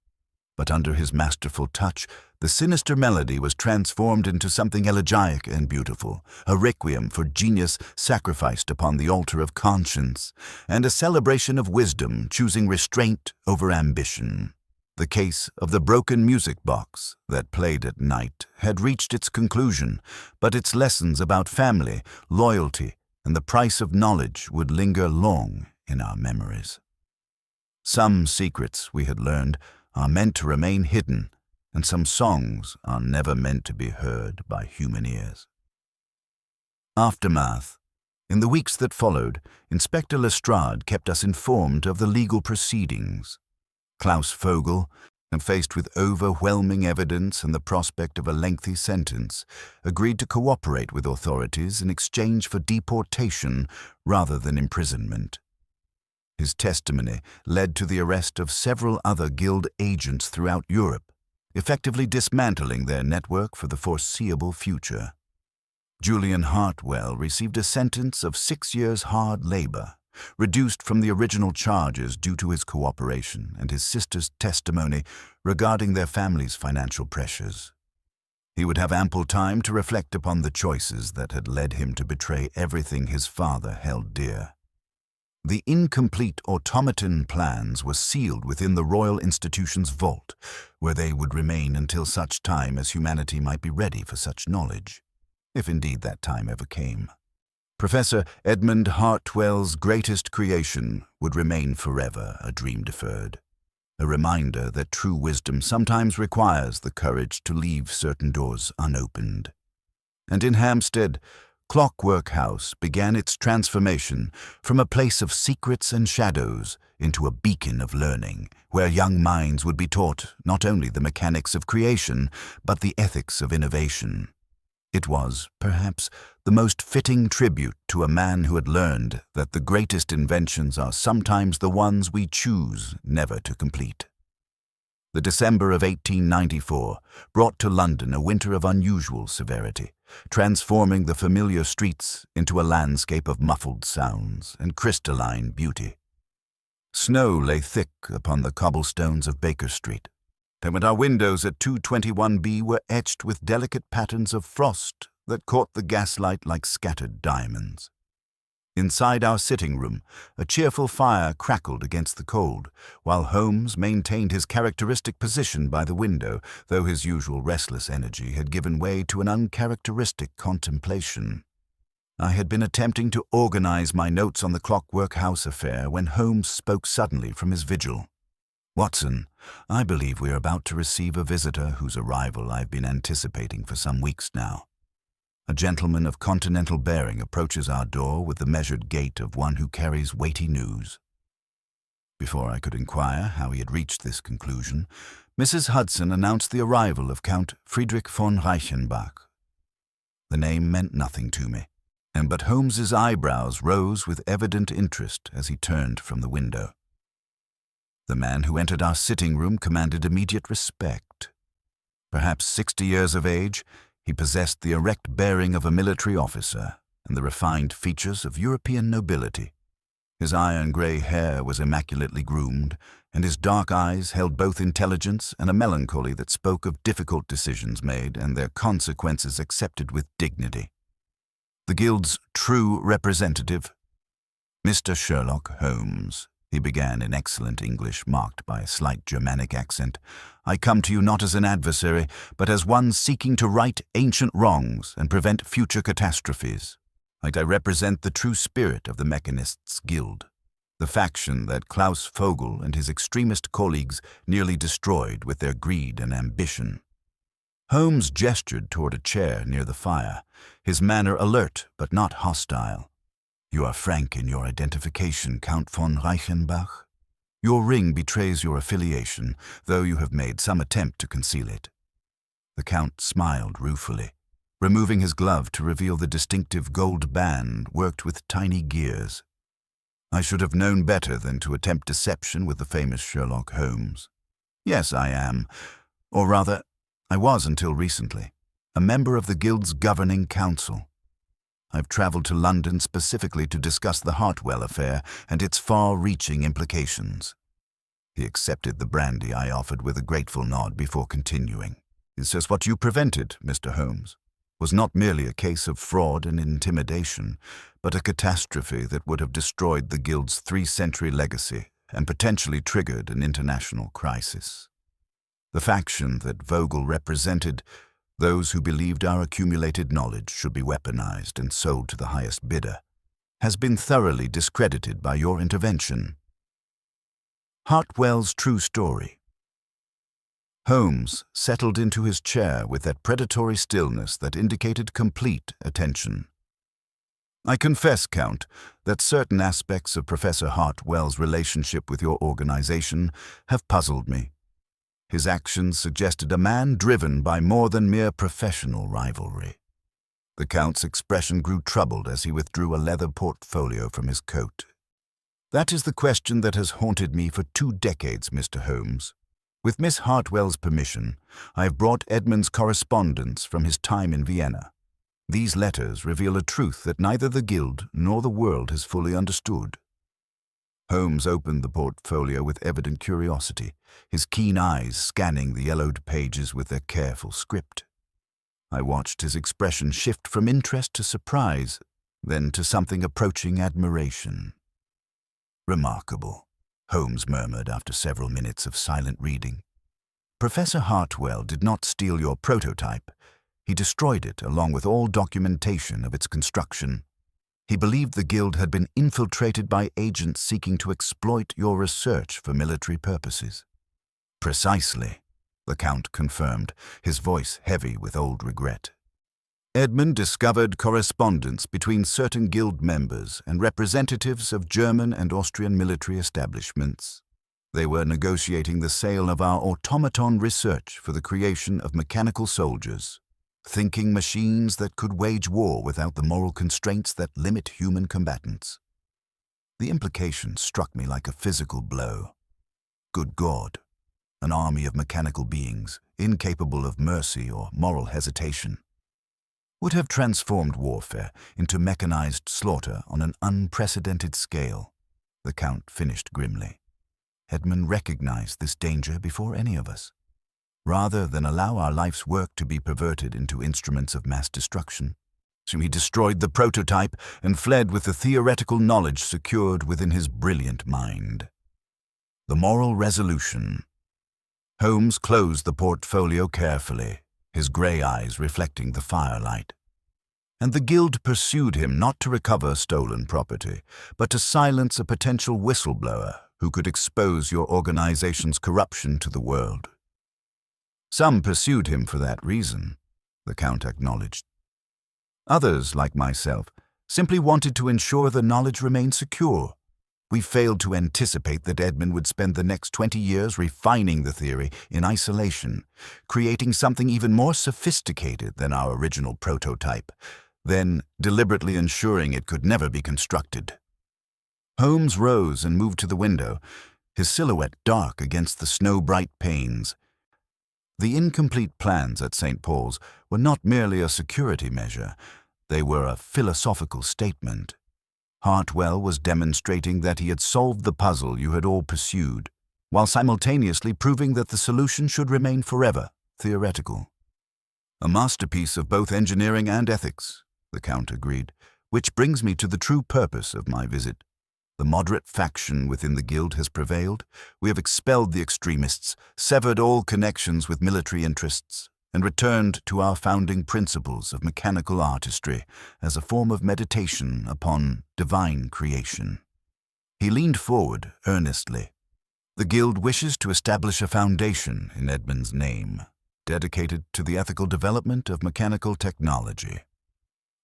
Speaker 1: But under his masterful touch, the sinister melody was transformed into something elegiac and beautiful, a requiem for genius sacrificed upon the altar of conscience, and a celebration of wisdom choosing restraint over ambition. The case of the broken music box that played at night had reached its conclusion, but its lessons about family, loyalty, and the price of knowledge would linger long in our memories. Some secrets, we had learned, are meant to remain hidden, and some songs are never meant to be heard by human ears. Aftermath. In the weeks that followed, Inspector Lestrade kept us informed of the legal proceedings. Klaus Vogel, faced with overwhelming evidence and the prospect of a lengthy sentence, agreed to cooperate with authorities in exchange for deportation rather than imprisonment. His testimony led to the arrest of several other guild agents throughout Europe, effectively dismantling their network for the foreseeable future. Julian Hartwell received a sentence of 6 years hard labor, reduced from the original charges due to his cooperation and his sister's testimony regarding their family's financial pressures. He would have ample time to reflect upon the choices that had led him to betray everything his father held dear. The incomplete automaton plans were sealed within the Royal Institution's vault, where they would remain until such time as humanity might be ready for such knowledge, if indeed that time ever came. Professor Edmund Hartwell's greatest creation would remain forever a dream deferred, a reminder that true wisdom sometimes requires the courage to leave certain doors unopened. And in Hampstead, Clockwork House began its transformation from a place of secrets and shadows into a beacon of learning, where young minds would be taught not only the mechanics of creation, but the ethics of innovation. It was, perhaps, the most fitting tribute to a man who had learned that the greatest inventions are sometimes the ones we choose never to complete. The December of 1894 brought to London a winter of unusual severity, transforming the familiar streets into a landscape of muffled sounds and crystalline beauty. Snow lay thick upon the cobblestones of Baker Street, and our windows at 221B were etched with delicate patterns of frost that caught the gaslight like scattered diamonds. Inside our sitting room, a cheerful fire crackled against the cold, while Holmes maintained his characteristic position by the window, though his usual restless energy had given way to an uncharacteristic contemplation. I had been attempting to organize my notes on the Clockwork House affair when Holmes spoke suddenly from his vigil. "Watson, I believe we are about to receive a visitor whose arrival I've been anticipating for some weeks now. A gentleman of continental bearing approaches our door with the measured gait of one who carries weighty news." Before I could inquire how he had reached this conclusion, Mrs. Hudson announced the arrival of Count Friedrich von Reichenbach. The name meant nothing to me, but Holmes's eyebrows rose with evident interest as he turned from the window. The man who entered our sitting room commanded immediate respect. Perhaps 60 years of age, he possessed the erect bearing of a military officer and the refined features of European nobility. His iron-gray hair was immaculately groomed, and his dark eyes held both intelligence and a melancholy that spoke of difficult decisions made and their consequences accepted with dignity. The Guild's true representative, Mr. Sherlock Holmes, he began in excellent English marked by a slight Germanic accent. "I come to you not as an adversary, but as one seeking to right ancient wrongs and prevent future catastrophes. I represent the true spirit of the Mechanists' Guild, the faction that Klaus Vogel and his extremist colleagues nearly destroyed with their greed and ambition." Holmes gestured toward a chair near the fire, his manner alert but not hostile. "You are frank in your identification, Count von Reichenbach. Your ring betrays your affiliation, though you have made some attempt to conceal it." The Count smiled ruefully, removing his glove to reveal the distinctive gold band worked with tiny gears. I should have known better than to attempt deception with the famous Sherlock Holmes. Yes, I am, or rather, I was until recently, a member of the Guild's governing council. I've traveled to London specifically to discuss the Hartwell affair and its far-reaching implications. He accepted the brandy I offered with a grateful nod before continuing. It's just what you prevented, Mr. Holmes. Was not merely a case of fraud and intimidation, but a catastrophe that would have destroyed the Guild's 3-century legacy and potentially triggered an international crisis. The faction that Vogel represented, those who believed our accumulated knowledge should be weaponized and sold to the highest bidder, has been thoroughly discredited by your intervention. Hartwell's true story. Holmes settled into his chair with that predatory stillness that indicated complete attention. I confess, Count, that certain aspects of Professor Hartwell's relationship with your organization have puzzled me. His actions suggested a man driven by more than mere professional rivalry. The Count's expression grew troubled as he withdrew a leather portfolio from his coat. That is the question that has haunted me for 2 decades, Mr. Holmes. With Miss Hartwell's permission, I have brought Edmund's correspondence from his time in Vienna. These letters reveal a truth that neither the Guild nor the world has fully understood. Holmes opened the portfolio with evident curiosity, his keen eyes scanning the yellowed pages with their careful script. I watched his expression shift from interest to surprise, then to something approaching admiration. Remarkable, Holmes murmured after several minutes of silent reading. Professor Hartwell did not steal your prototype. He destroyed it along with all documentation of its construction. He believed the Guild had been infiltrated by agents seeking to exploit your research for military purposes. Precisely, the Count confirmed, his voice heavy with old regret. Edmund discovered correspondence between certain Guild members and representatives of German and Austrian military establishments. They were negotiating the sale of our automaton research for the creation of mechanical soldiers, thinking machines that could wage war without the moral constraints that limit human combatants. The implication struck me like a physical blow. Good God, an army of mechanical beings, incapable of mercy or moral hesitation, would have transformed warfare into mechanized slaughter on an unprecedented scale, the Count finished grimly. Edmund recognized this danger before any of us. Rather than allow our life's work to be perverted into instruments of mass destruction, so he destroyed the prototype and fled with the theoretical knowledge secured within his brilliant mind. The moral resolution. Holmes closed the portfolio carefully, his grey eyes reflecting the firelight. And the Guild pursued him not to recover stolen property, but to silence a potential whistleblower who could expose your organization's corruption to the world. Some pursued him for that reason, the Count acknowledged. Others, like myself, simply wanted to ensure the knowledge remained secure. We failed to anticipate that Edmund would spend the next 20 years refining the theory in isolation, creating something even more sophisticated than our original prototype, then deliberately ensuring it could never be constructed. Holmes rose and moved to the window, his silhouette dark against the snow-bright panes. The incomplete plans at St. Paul's were not merely a security measure, they were a philosophical statement. Hartwell was demonstrating that he had solved the puzzle you had all pursued, while simultaneously proving that the solution should remain forever theoretical. A masterpiece of both engineering and ethics, the Count agreed, which brings me to the true purpose of my visit. The moderate faction within the Guild has prevailed. We have expelled the extremists, severed all connections with military interests, and returned to our founding principles of mechanical artistry as a form of meditation upon divine creation. He leaned forward earnestly. The Guild wishes to establish a foundation in Edmund's name, dedicated to the ethical development of mechanical technology.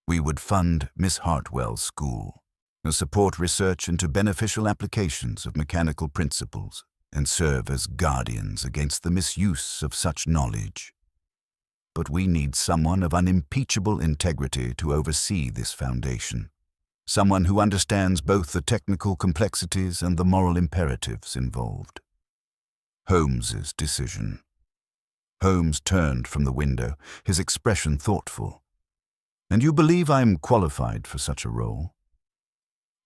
Speaker 1: We would fund Miss Hartwell's school, support research into beneficial applications of mechanical principles, and serve as guardians against the misuse of such knowledge. but we need someone of unimpeachable integrity to oversee this foundation. Someone who understands both the technical complexities and the moral imperatives involved. Holmes's decision. Holmes turned from the window, his expression thoughtful. "And you believe I am qualified for such a role?"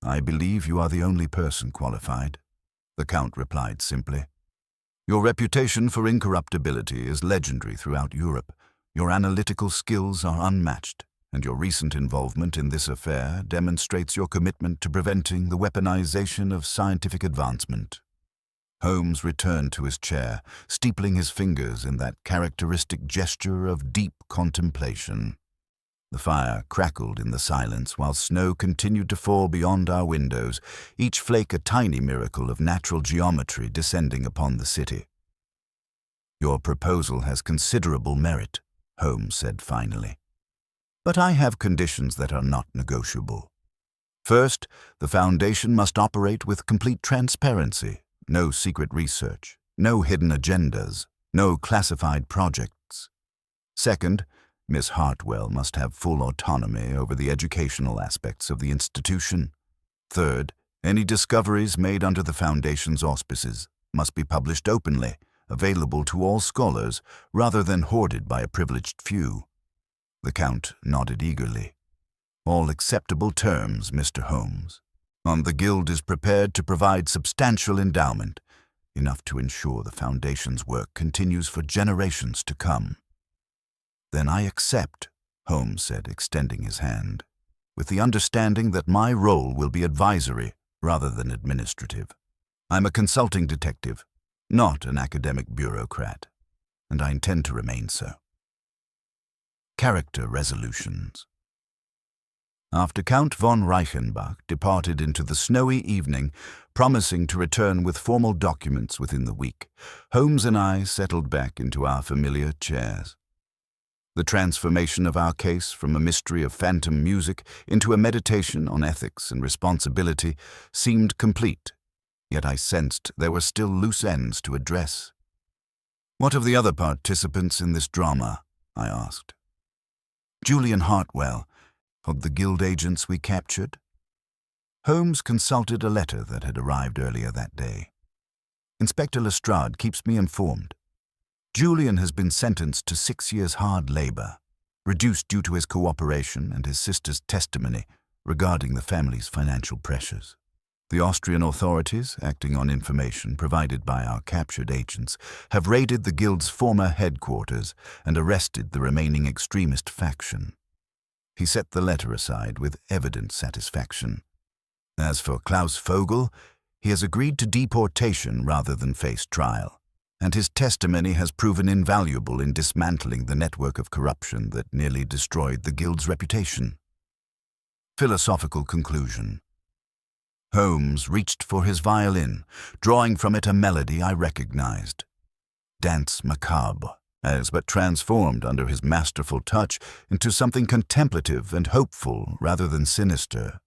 Speaker 1: "I believe you are the only person qualified," the Count replied simply. "Your reputation for incorruptibility is legendary throughout Europe. Your analytical skills are unmatched, and your recent involvement in this affair demonstrates your commitment to preventing the weaponization of scientific advancement." Holmes returned to his chair, steepling his fingers in that characteristic gesture of deep contemplation. The fire crackled in the silence while snow continued to fall beyond our windows, each flake a tiny miracle of natural geometry descending upon the city. "Your proposal has considerable merit," Holmes said finally. "But I have conditions that are not negotiable. First, the Foundation must operate with complete transparency, no secret research, no hidden agendas, no classified projects. Second, Miss Hartwell must have full autonomy over the educational aspects of the institution. Third, any discoveries made under the Foundation's auspices must be published openly, available to all scholars, rather than hoarded by a privileged few." The Count nodded eagerly. "All acceptable terms, Mr. Holmes. And the Guild is prepared to provide substantial endowment, enough to ensure the Foundation's work continues for generations to come." "Then I accept," Holmes said, extending his hand, "with the understanding that my role will be advisory rather than administrative. I'm a consulting detective, not an academic bureaucrat, and I intend to remain so." Character resolutions. After Count von Reichenbach departed into the snowy evening, promising to return with formal documents within the week, Holmes and I settled back into our familiar chairs. The transformation of our case from a mystery of phantom music into a meditation on ethics and responsibility seemed complete, yet I sensed there were still loose ends to address. "What of the other participants in this drama?" I asked. "Julian Hartwell, of the Guild agents we captured." Holmes consulted a letter that had arrived earlier that day. "Inspector Lestrade keeps me informed. Julian has been sentenced to 6 years hard labor, reduced due to his cooperation and his sister's testimony regarding the family's financial pressures. The Austrian authorities, acting on information provided by our captured agents, have raided the Guild's former headquarters and arrested the remaining extremist faction." He set the letter aside with evident satisfaction. "As for Klaus Vogel, he has agreed to deportation rather than face trial, and his testimony has proven invaluable in dismantling the network of corruption that nearly destroyed the Guild's reputation." Philosophical conclusion. Holmes reached for his violin, drawing from it a melody I recognized. Dance macabre, as but transformed under his masterful touch into something contemplative and hopeful rather than sinister.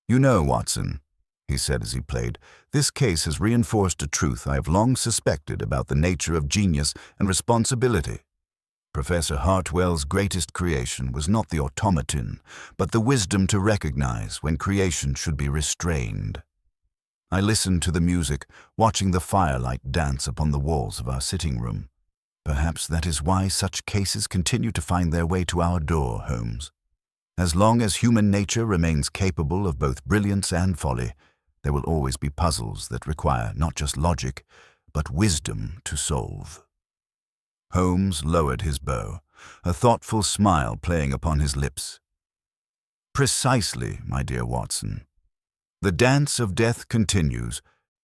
Speaker 1: "You know, Watson," he said as he played, "this case has reinforced a truth I have long suspected about the nature of genius and responsibility. Professor Hartwell's greatest creation was not the automaton, but the wisdom to recognize when creation should be restrained." I listened to the music, watching the firelight dance upon the walls of our sitting room. Perhaps that is why such cases continue to find their way to our door, Holmes. As long as human nature remains capable of both brilliance and folly, there will always be puzzles that require not just logic, but wisdom to solve. Holmes lowered his bow, a thoughtful smile playing upon his lips. "Precisely, my dear Watson. The dance of death continues,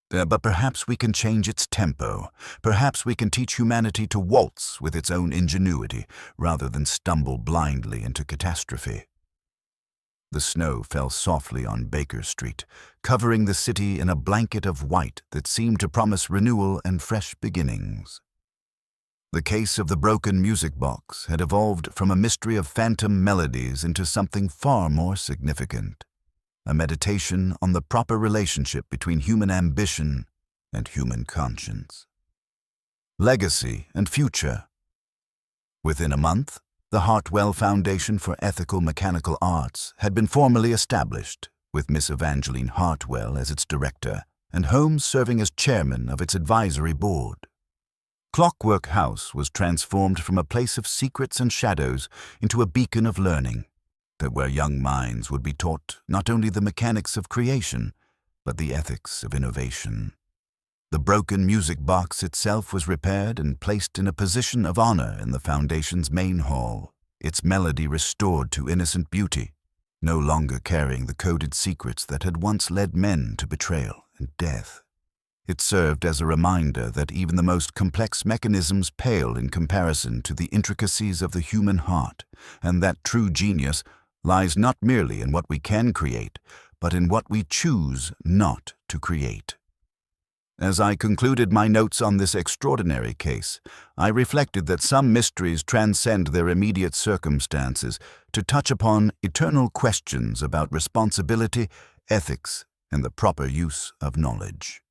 Speaker 1: but perhaps we can change its tempo. Perhaps we can teach humanity to waltz with its own ingenuity, rather than stumble blindly into catastrophe." The snow fell softly on Baker Street, covering the city in a blanket of white that seemed to promise renewal and fresh beginnings. The case of the broken music box had evolved from a mystery of phantom melodies into something far more significant. A meditation on the proper relationship between human ambition and human conscience. Legacy and future. Within a month, the Hartwell Foundation for Ethical Mechanical Arts had been formally established, with Miss Evangeline Hartwell as its director and Holmes serving as chairman of its advisory board. Clockwork House was transformed from a place of secrets and shadows into a beacon of learning, that where young minds would be taught not only the mechanics of creation, but the ethics of innovation. The broken music box itself was repaired and placed in a position of honor in the foundation's main hall, its melody restored to innocent beauty, no longer carrying the coded secrets that had once led men to betrayal and death. It served as a reminder that even the most complex mechanisms pale in comparison to the intricacies of the human heart, and that true genius lies not merely in what we can create, but in what we choose not to create. As I concluded my notes on this extraordinary case, I reflected that some mysteries transcend their immediate circumstances to touch upon eternal questions about responsibility, ethics, and the proper use of knowledge.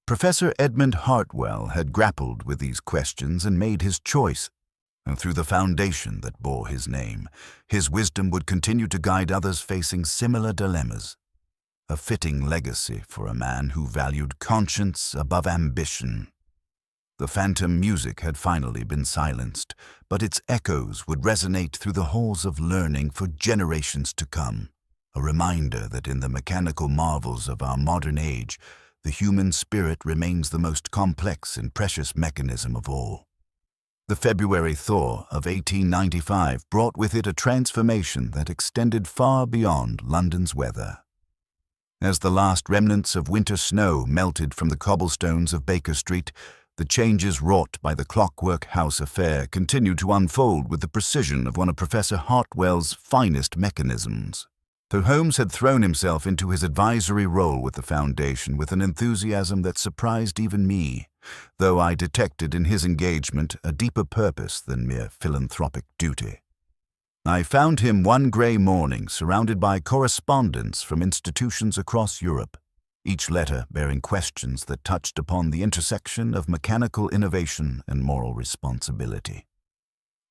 Speaker 1: Professor Edmund Hartwell had grappled with these questions and made his choice, and through the foundation that bore his name, his wisdom would continue to guide others facing similar dilemmas. A fitting legacy for a man who valued conscience above ambition. The phantom music had finally been silenced, but its echoes would resonate through the halls of learning for generations to come, a reminder that in the mechanical marvels of our modern age, the human spirit remains the most complex and precious mechanism of all. The February thaw of 1895 brought with it a transformation that extended far beyond London's weather. As the last remnants of winter snow melted from the cobblestones of Baker Street, the changes wrought by the Clockwork House affair continued to unfold with the precision of one of Professor Hartwell's finest mechanisms. Though Holmes had thrown himself into his advisory role with the Foundation with an enthusiasm that surprised even me, though I detected in his engagement a deeper purpose than mere philanthropic duty. I found him one grey morning surrounded by correspondence from institutions across Europe, each letter bearing questions that touched upon the intersection of mechanical innovation and moral responsibility.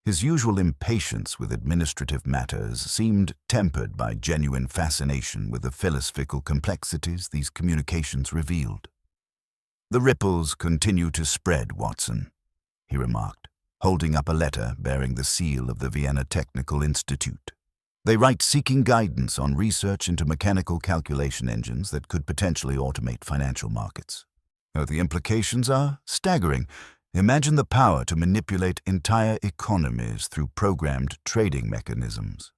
Speaker 1: His usual impatience with administrative matters seemed tempered by genuine fascination with the philosophical complexities these communications revealed. "The ripples continue to spread, Watson," he remarked, holding up a letter bearing the seal of the Vienna Technical Institute. "They write seeking guidance on research into mechanical calculation engines that could potentially automate financial markets. Oh, the implications are staggering. Imagine the power to manipulate entire economies through programmed trading mechanisms."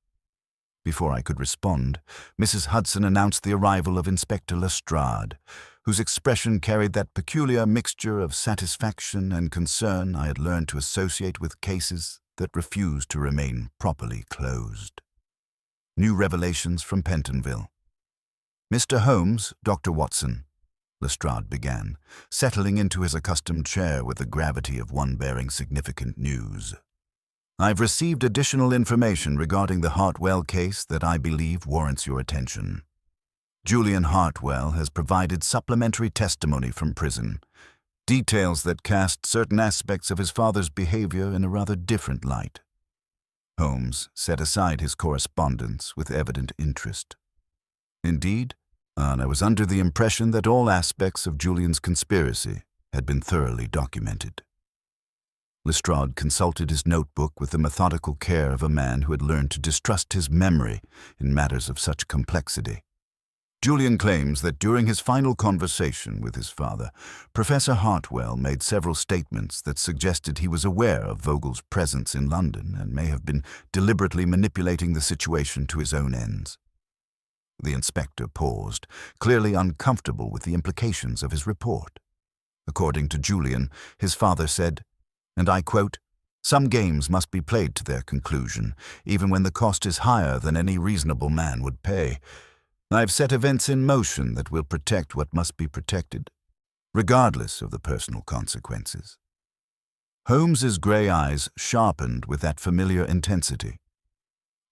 Speaker 1: Before I could respond, Mrs. Hudson announced the arrival of Inspector Lestrade, whose expression carried that peculiar mixture of satisfaction and concern I had learned to associate with cases that refused to remain properly closed. New revelations from Pentonville. "Mr. Holmes, Dr. Watson," Lestrade began, settling into his accustomed chair with the gravity of one bearing significant news. "I've received additional information regarding the Hartwell case that I believe warrants your attention. Julian Hartwell has provided supplementary testimony from prison, details that cast certain aspects of his father's behavior in a rather different light." Holmes set aside his correspondence with evident interest. Indeed, I was under the impression that all aspects of Julian's conspiracy had been thoroughly documented. Lestrade consulted his notebook with the methodical care of a man who had learned to distrust his memory in matters of such complexity. Julian claims that during his final conversation with his father, Professor Hartwell made several statements that suggested he was aware of Vogel's presence in London and may have been deliberately manipulating the situation to his own ends. The inspector paused, clearly uncomfortable with the implications of his report. According to Julian, his father said, and I quote, "Some games must be played to their conclusion, even when the cost is higher than any reasonable man would pay. I've set events in motion that will protect what must be protected, regardless of the personal consequences." Holmes's grey eyes sharpened with that familiar intensity,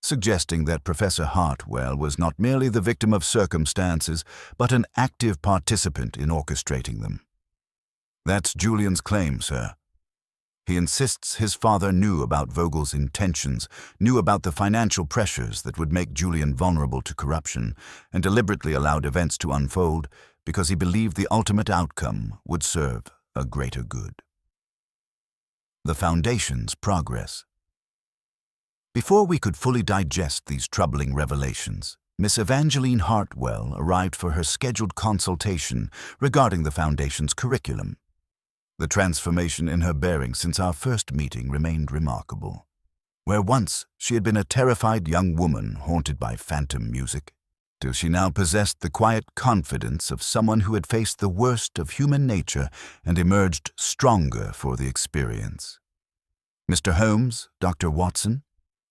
Speaker 1: suggesting that Professor Hartwell was not merely the victim of circumstances, but an active participant in orchestrating them. "That's Julian's claim, sir." He insists his father knew about Vogel's intentions, knew about the financial pressures that would make Julian vulnerable to corruption, and deliberately allowed events to unfold because he believed the ultimate outcome would serve a greater good. The Foundation's progress. Before we could fully digest these troubling revelations, Miss Evangeline Hartwell arrived for her scheduled consultation regarding the Foundation's curriculum. The transformation in her bearing since our first meeting remained remarkable. Where once she had been a terrified young woman haunted by phantom music, till she now possessed the quiet confidence of someone who had faced the worst of human nature and emerged stronger for the experience. "Mr. Holmes, Dr. Watson,"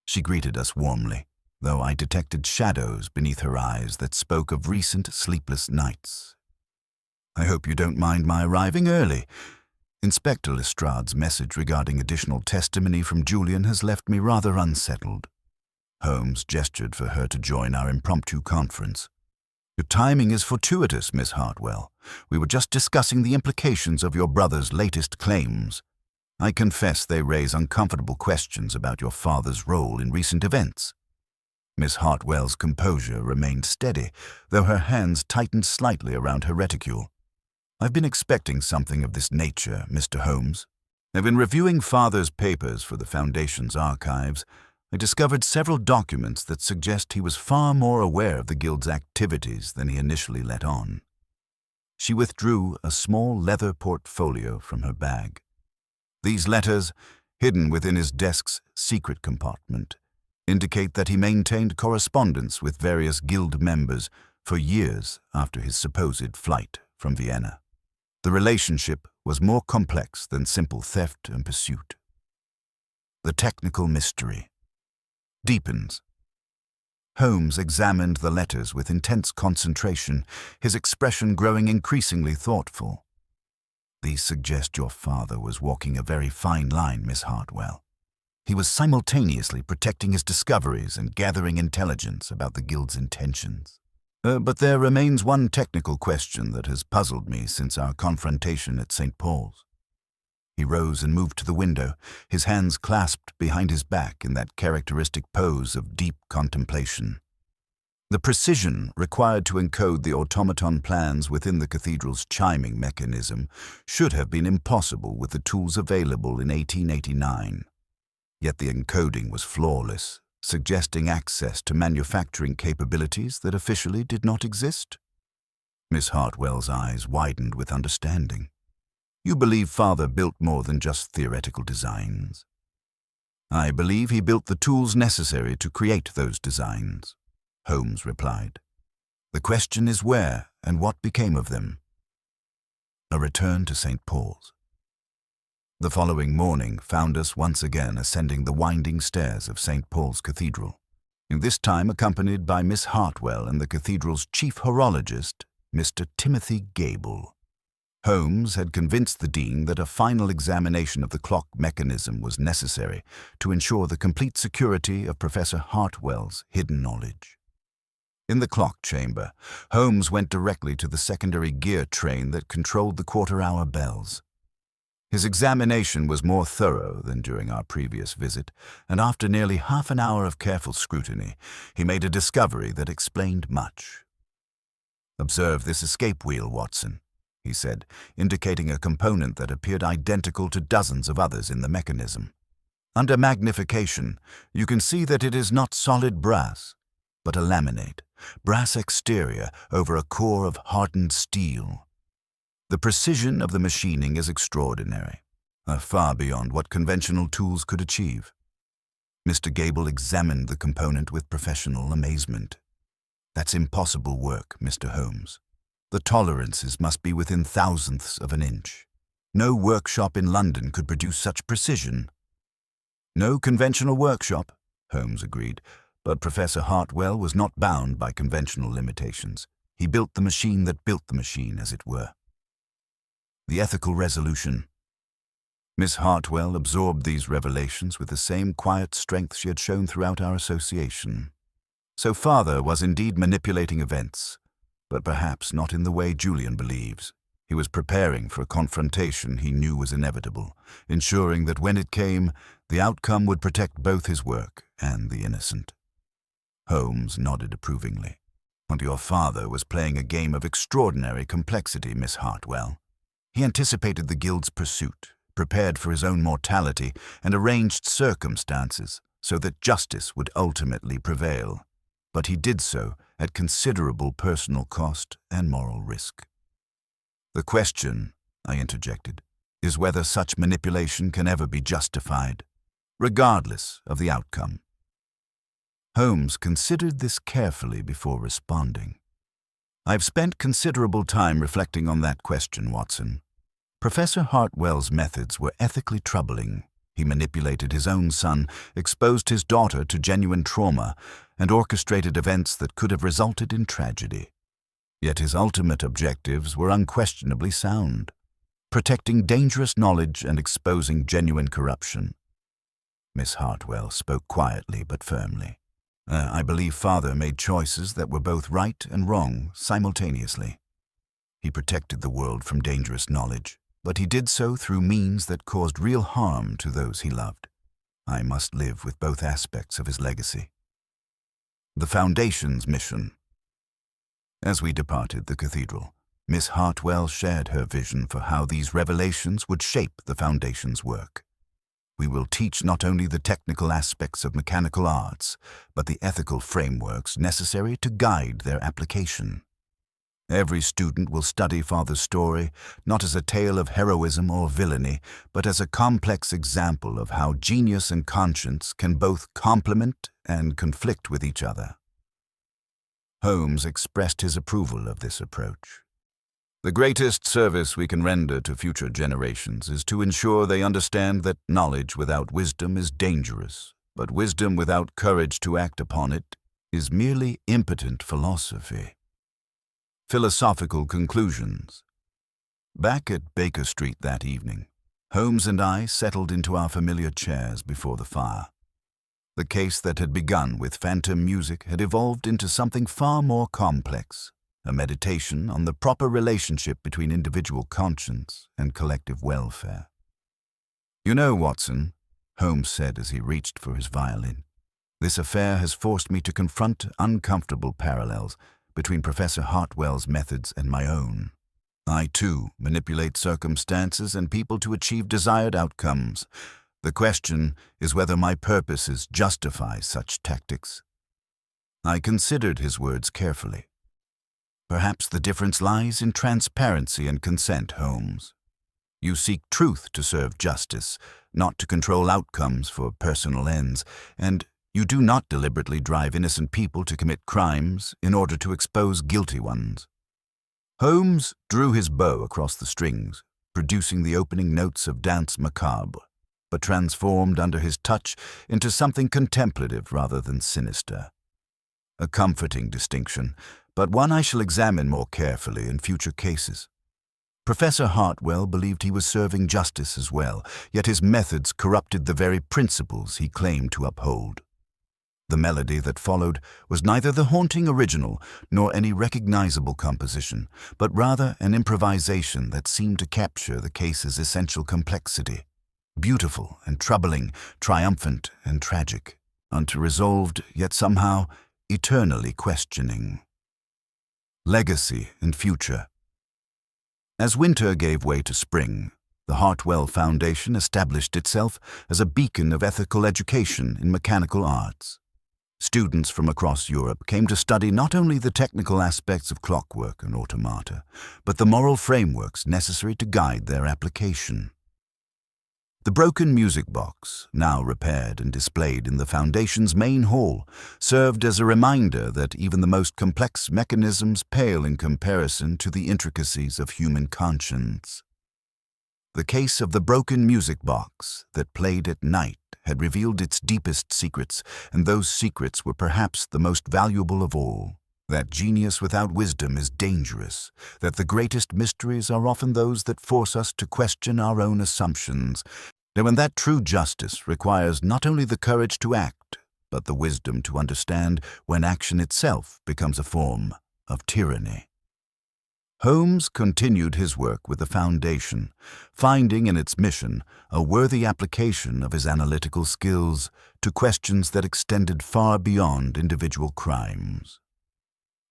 Speaker 1: she greeted us warmly, though I detected shadows beneath her eyes that spoke of recent sleepless nights. "I hope you don't mind my arriving early. Inspector Lestrade's message regarding additional testimony from Julian has left me rather unsettled." Holmes gestured for her to join our impromptu conference. "Your timing is fortuitous, Miss Hartwell. We were just discussing the implications of your brother's latest claims. I confess they raise uncomfortable questions about your father's role in recent events." Miss Hartwell's composure remained steady, though her hands tightened slightly around her reticule. "I've been expecting something of this nature, Mr. Holmes. I've been reviewing Father's papers for the Foundation's archives. I discovered several documents that suggest he was far more aware of the Guild's activities than he initially let on." She withdrew a small leather portfolio from her bag. "These letters, hidden within his desk's secret compartment, indicate that he maintained correspondence with various Guild members for years after his supposed flight from Vienna. The relationship was more complex than simple theft and pursuit. The technical mystery deepens." Holmes examined the letters with intense concentration, his expression growing increasingly thoughtful. "These suggest your father was walking a very fine line, Miss Hartwell. He was simultaneously protecting his discoveries and gathering intelligence about the Guild's intentions. But there remains one technical question that has puzzled me since our confrontation at St. Paul's." He rose and moved to the window, his hands clasped behind his back in that characteristic pose of deep contemplation. "The precision required to encode the automaton plans within the cathedral's chiming mechanism should have been impossible with the tools available in 1889. Yet the encoding was flawless, suggesting access to manufacturing capabilities that officially did not exist." Miss Hartwell's eyes widened with understanding. "You believe Father built more than just theoretical designs?" "I believe he built the tools necessary to create those designs," Holmes replied. "The question is where and what became of them." A return to St. Paul's. The following morning found us once again ascending the winding stairs of St. Paul's Cathedral, and this time accompanied by Miss Hartwell and the cathedral's chief horologist, Mr. Timothy Gable. Holmes had convinced the dean that a final examination of the clock mechanism was necessary to ensure the complete security of Professor Hartwell's hidden knowledge. In the clock chamber, Holmes went directly to the secondary gear train that controlled the quarter-hour bells. His examination was more thorough than during our previous visit, and after nearly half an hour of careful scrutiny, he made a discovery that explained much. "Observe this escape wheel, Watson," he said, indicating a component that appeared identical to dozens of others in the mechanism. "Under magnification, you can see that it is not solid brass, but a laminate, brass exterior over a core of hardened steel. The precision of the machining is extraordinary, far beyond what conventional tools could achieve." Mr. Gable examined the component with professional amazement. "That's impossible work, Mr. Holmes. The tolerances must be within thousandths of an inch. No workshop in London could produce such precision." "No conventional workshop," Holmes agreed, but Professor Hartwell was not bound by conventional limitations. He built the machine that built the machine, as it were. The ethical resolution. Miss Hartwell absorbed these revelations with the same quiet strength she had shown throughout our association. So Father was indeed manipulating events, but perhaps not in the way Julian believes. He was preparing for a confrontation he knew was inevitable, ensuring that when it came, the outcome would protect both his work and the innocent. Holmes nodded approvingly. "And your father was playing a game of extraordinary complexity, Miss Hartwell. He anticipated the guild's pursuit, prepared for his own mortality, and arranged circumstances so that justice would ultimately prevail. But he did so at considerable personal cost and moral risk." "The question," I interjected, "is whether such manipulation can ever be justified, regardless of the outcome." Holmes considered this carefully before responding. "I've spent considerable time reflecting on that question, Watson. Professor Hartwell's methods were ethically troubling. He manipulated his own son, exposed his daughter to genuine trauma, and orchestrated events that could have resulted in tragedy. Yet his ultimate objectives were unquestionably sound, protecting dangerous knowledge and exposing genuine corruption." Miss Hartwell spoke quietly but firmly. "I believe Father made choices that were both right and wrong simultaneously. He protected the world from dangerous knowledge, but he did so through means that caused real harm to those he loved. I must live with both aspects of his legacy." The Foundation's mission. As we departed the cathedral, Miss Hartwell shared her vision for how these revelations would shape the Foundation's work. "We will teach not only the technical aspects of mechanical arts, but the ethical frameworks necessary to guide their application. Every student will study Father's story not as a tale of heroism or villainy, but as a complex example of how genius and conscience can both complement and conflict with each other." Holmes expressed his approval of this approach. "The greatest service we can render to future generations is to ensure they understand that knowledge without wisdom is dangerous, but wisdom without courage to act upon it is merely impotent philosophy." Philosophical conclusions. Back at Baker Street that evening, Holmes and I settled into our familiar chairs before the fire. The case that had begun with phantom music had evolved into something far more complex, a meditation on the proper relationship between individual conscience and collective welfare. "You know, Watson," Holmes said as he reached for his violin, "this affair has forced me to confront uncomfortable parallels between Professor Hartwell's methods and my own. I, too, manipulate circumstances and people to achieve desired outcomes. The question is whether my purposes justify such tactics." I considered his words carefully. "Perhaps the difference lies in transparency and consent, Holmes. You seek truth to serve justice, not to control outcomes for personal ends, and you do not deliberately drive innocent people to commit crimes in order to expose guilty ones." Holmes drew his bow across the strings, producing the opening notes of Danse Macabre, but transformed under his touch into something contemplative rather than sinister. A comforting distinction, but one I shall examine more carefully in future cases. Professor Hartwell believed he was serving justice as well, yet his methods corrupted the very principles he claimed to uphold. The melody that followed was neither the haunting original nor any recognizable composition, but rather an improvisation that seemed to capture the case's essential complexity. Beautiful and troubling, triumphant and tragic, unresolved yet somehow eternally questioning. Legacy and future. As winter gave way to spring, the Hartwell Foundation established itself as a beacon of ethical education in mechanical arts. Students from across Europe came to study not only the technical aspects of clockwork and automata, but the moral frameworks necessary to guide their application. The broken music box, now repaired and displayed in the Foundation's main hall, served as a reminder that even the most complex mechanisms pale in comparison to the intricacies of human conscience. The case of the broken music box that played at night had revealed its deepest secrets, and those secrets were perhaps the most valuable of all. That genius without wisdom is dangerous, that the greatest mysteries are often those that force us to question our own assumptions, and that true justice requires not only the courage to act, but the wisdom to understand when action itself becomes a form of tyranny. Holmes continued his work with the Foundation, finding in its mission a worthy application of his analytical skills to questions that extended far beyond individual crimes.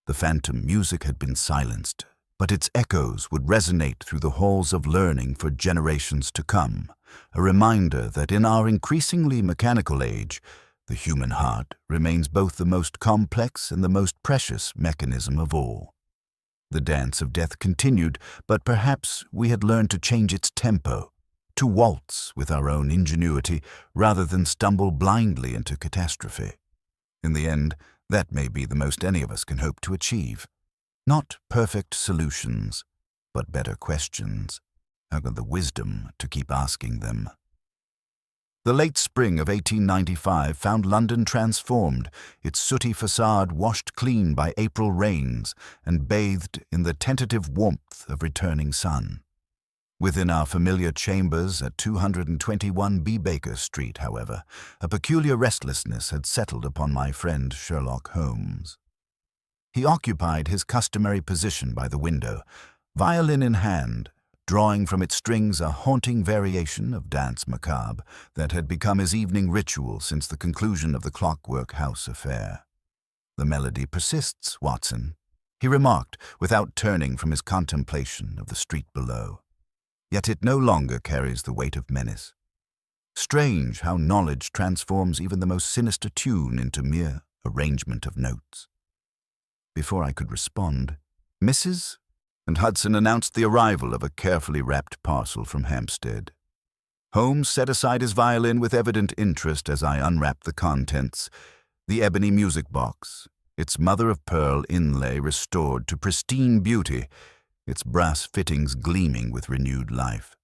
Speaker 1: The phantom music had been silenced, but its echoes would resonate through the halls of learning for generations to come, a reminder that in our increasingly mechanical age, the human heart remains both the most complex and the most precious mechanism of all. The dance of death continued, but perhaps we had learned to change its tempo, to waltz with our own ingenuity rather than stumble blindly into catastrophe. In the end, that may be the most any of us can hope to achieve. Not perfect solutions, but better questions, and the wisdom to keep asking them. The late spring of 1895 found London transformed, its sooty facade washed clean by April rains and bathed in the tentative warmth of returning sun. Within our familiar chambers at 221 B. Baker Street, however, a peculiar restlessness had settled upon my friend Sherlock Holmes. He occupied his customary position by the window, violin in hand, drawing from its strings a haunting variation of Danse Macabre that had become his evening ritual since the conclusion of the Clockwork House affair. "The melody persists, Watson," he remarked without turning from his contemplation of the street below. "Yet it no longer carries the weight of menace. Strange how knowledge transforms even the most sinister tune into mere arrangement of notes." Before I could respond, Mrs. and Hudson announced the arrival of a carefully wrapped parcel from Hampstead. Holmes set aside his violin with evident interest as I unwrapped the contents: the ebony music box, its mother-of-pearl inlay restored to pristine beauty, its brass fittings gleaming with renewed life.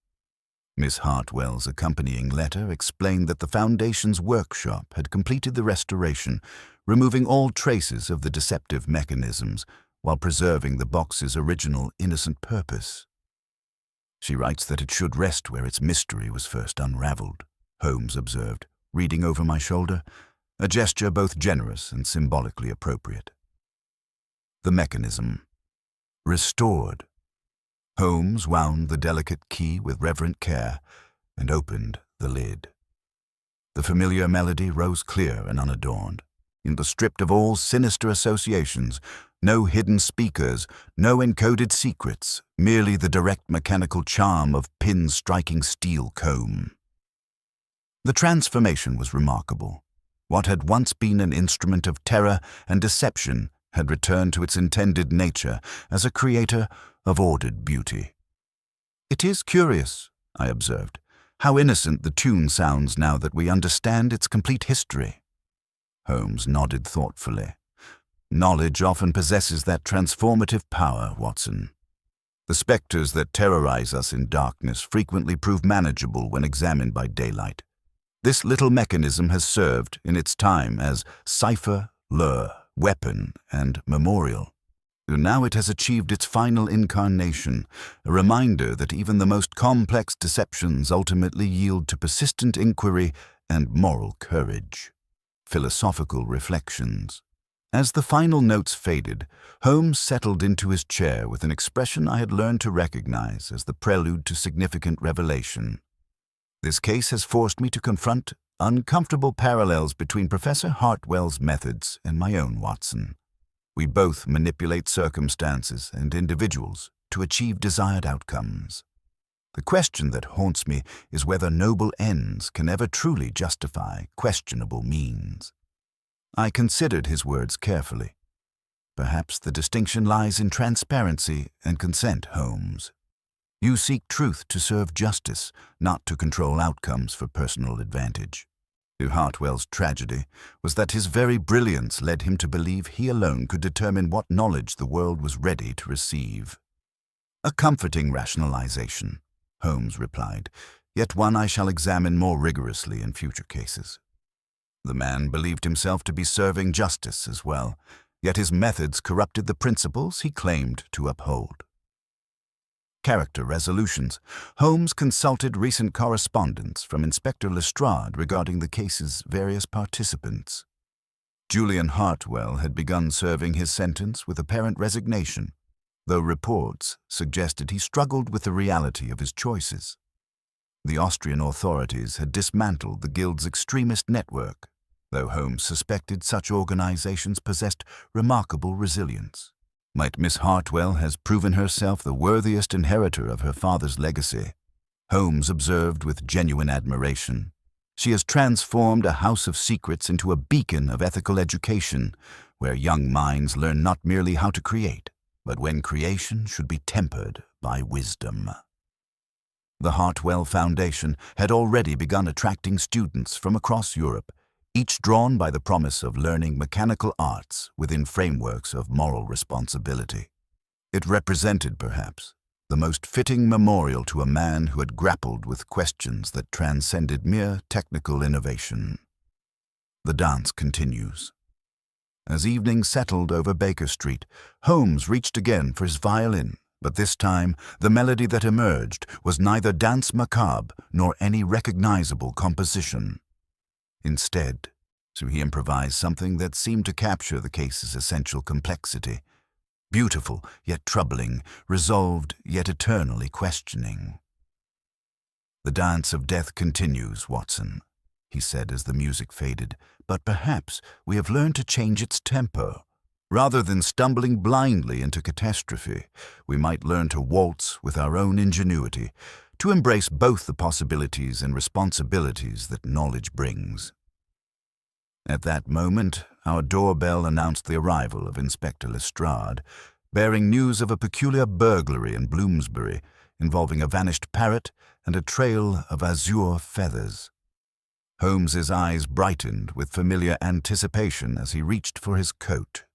Speaker 1: Miss Hartwell's accompanying letter explained that the Foundation's workshop had completed the restoration, removing all traces of the deceptive mechanisms, while preserving the box's original innocent purpose. "She writes that it should rest where its mystery was first unraveled," Holmes observed, reading over my shoulder, a gesture both generous and symbolically appropriate. The mechanism. Restored. Holmes wound the delicate key with reverent care and opened the lid. The familiar melody rose clear and unadorned, stripped of all sinister associations. No hidden speakers, no encoded secrets, merely the direct mechanical charm of pins striking steel comb. The transformation was remarkable. What had once been an instrument of terror and deception had returned to its intended nature as a creator of ordered beauty. "It is curious," I observed, "how innocent the tune sounds now that we understand its complete history." Holmes nodded thoughtfully. "Knowledge often possesses that transformative power, Watson. The specters that terrorize us in darkness frequently prove manageable when examined by daylight. This little mechanism has served, in its time, as cipher, lure, weapon, and memorial. Now it has achieved its final incarnation, a reminder that even the most complex deceptions ultimately yield to persistent inquiry and moral courage." Philosophical reflections. As the final notes faded, Holmes settled into his chair with an expression I had learned to recognize as the prelude to significant revelation. "This case has forced me to confront uncomfortable parallels between Professor Hartwell's methods and my own, Watson. We both manipulate circumstances and individuals to achieve desired outcomes. The question that haunts me is whether noble ends can ever truly justify questionable means." I considered his words carefully. "Perhaps the distinction lies in transparency and consent, Holmes. You seek truth to serve justice, not to control outcomes for personal advantage. Hartwell's tragedy was that his very brilliance led him to believe he alone could determine what knowledge the world was ready to receive." "A comforting rationalization," Holmes replied, "yet one I shall examine more rigorously in future cases. The man believed himself to be serving justice as well, yet his methods corrupted the principles he claimed to uphold." Character resolutions. Holmes consulted recent correspondence from Inspector Lestrade regarding the case's various participants. Julian Hartwell had begun serving his sentence with apparent resignation. though reports suggested he struggled with the reality of his choices. The Austrian authorities had dismantled the guild's extremist network, though Holmes suspected such organizations possessed remarkable resilience. Might Miss Hartwell has proven herself the worthiest inheritor of her father's legacy, Holmes observed with genuine admiration. She has transformed a house of secrets into a beacon of ethical education, where young minds learn not merely how to create, but when creation should be tempered by wisdom. The Hartwell Foundation had already begun attracting students from across Europe, each drawn by the promise of learning mechanical arts within frameworks of moral responsibility. It represented, perhaps, the most fitting memorial to a man who had grappled with questions that transcended mere technical innovation. The dance continues. As evening settled over Baker Street, Holmes reached again for his violin, but this time the melody that emerged was neither danse macabre nor any recognizable composition. Instead, so he improvised something that seemed to capture the case's essential complexity. Beautiful, yet troubling, resolved, yet eternally questioning. "The dance of death continues, Watson," he said as the music faded, "but perhaps we have learned to change its tempo. Rather than stumbling blindly into catastrophe, we might learn to waltz with our own ingenuity, to embrace both the possibilities and responsibilities that knowledge brings." At that moment, our doorbell announced the arrival of Inspector Lestrade, bearing news of a peculiar burglary in Bloomsbury involving a vanished parrot and a trail of azure feathers. Holmes's eyes brightened with familiar anticipation as he reached for his coat.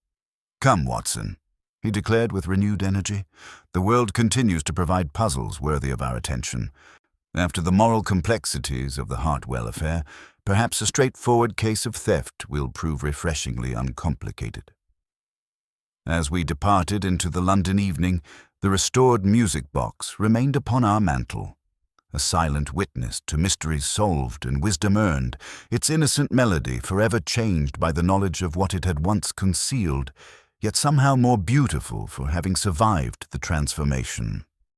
Speaker 1: "Come, Watson," he declared with renewed energy. "The world continues to provide puzzles worthy of our attention. After the moral complexities of the Hartwell affair, perhaps a straightforward case of theft will prove refreshingly uncomplicated." As we departed into the London evening, the restored music box remained upon our mantel, a silent witness to mysteries solved and wisdom earned, its innocent melody forever changed by the knowledge of what it had once concealed, yet somehow more beautiful for having survived the transformation.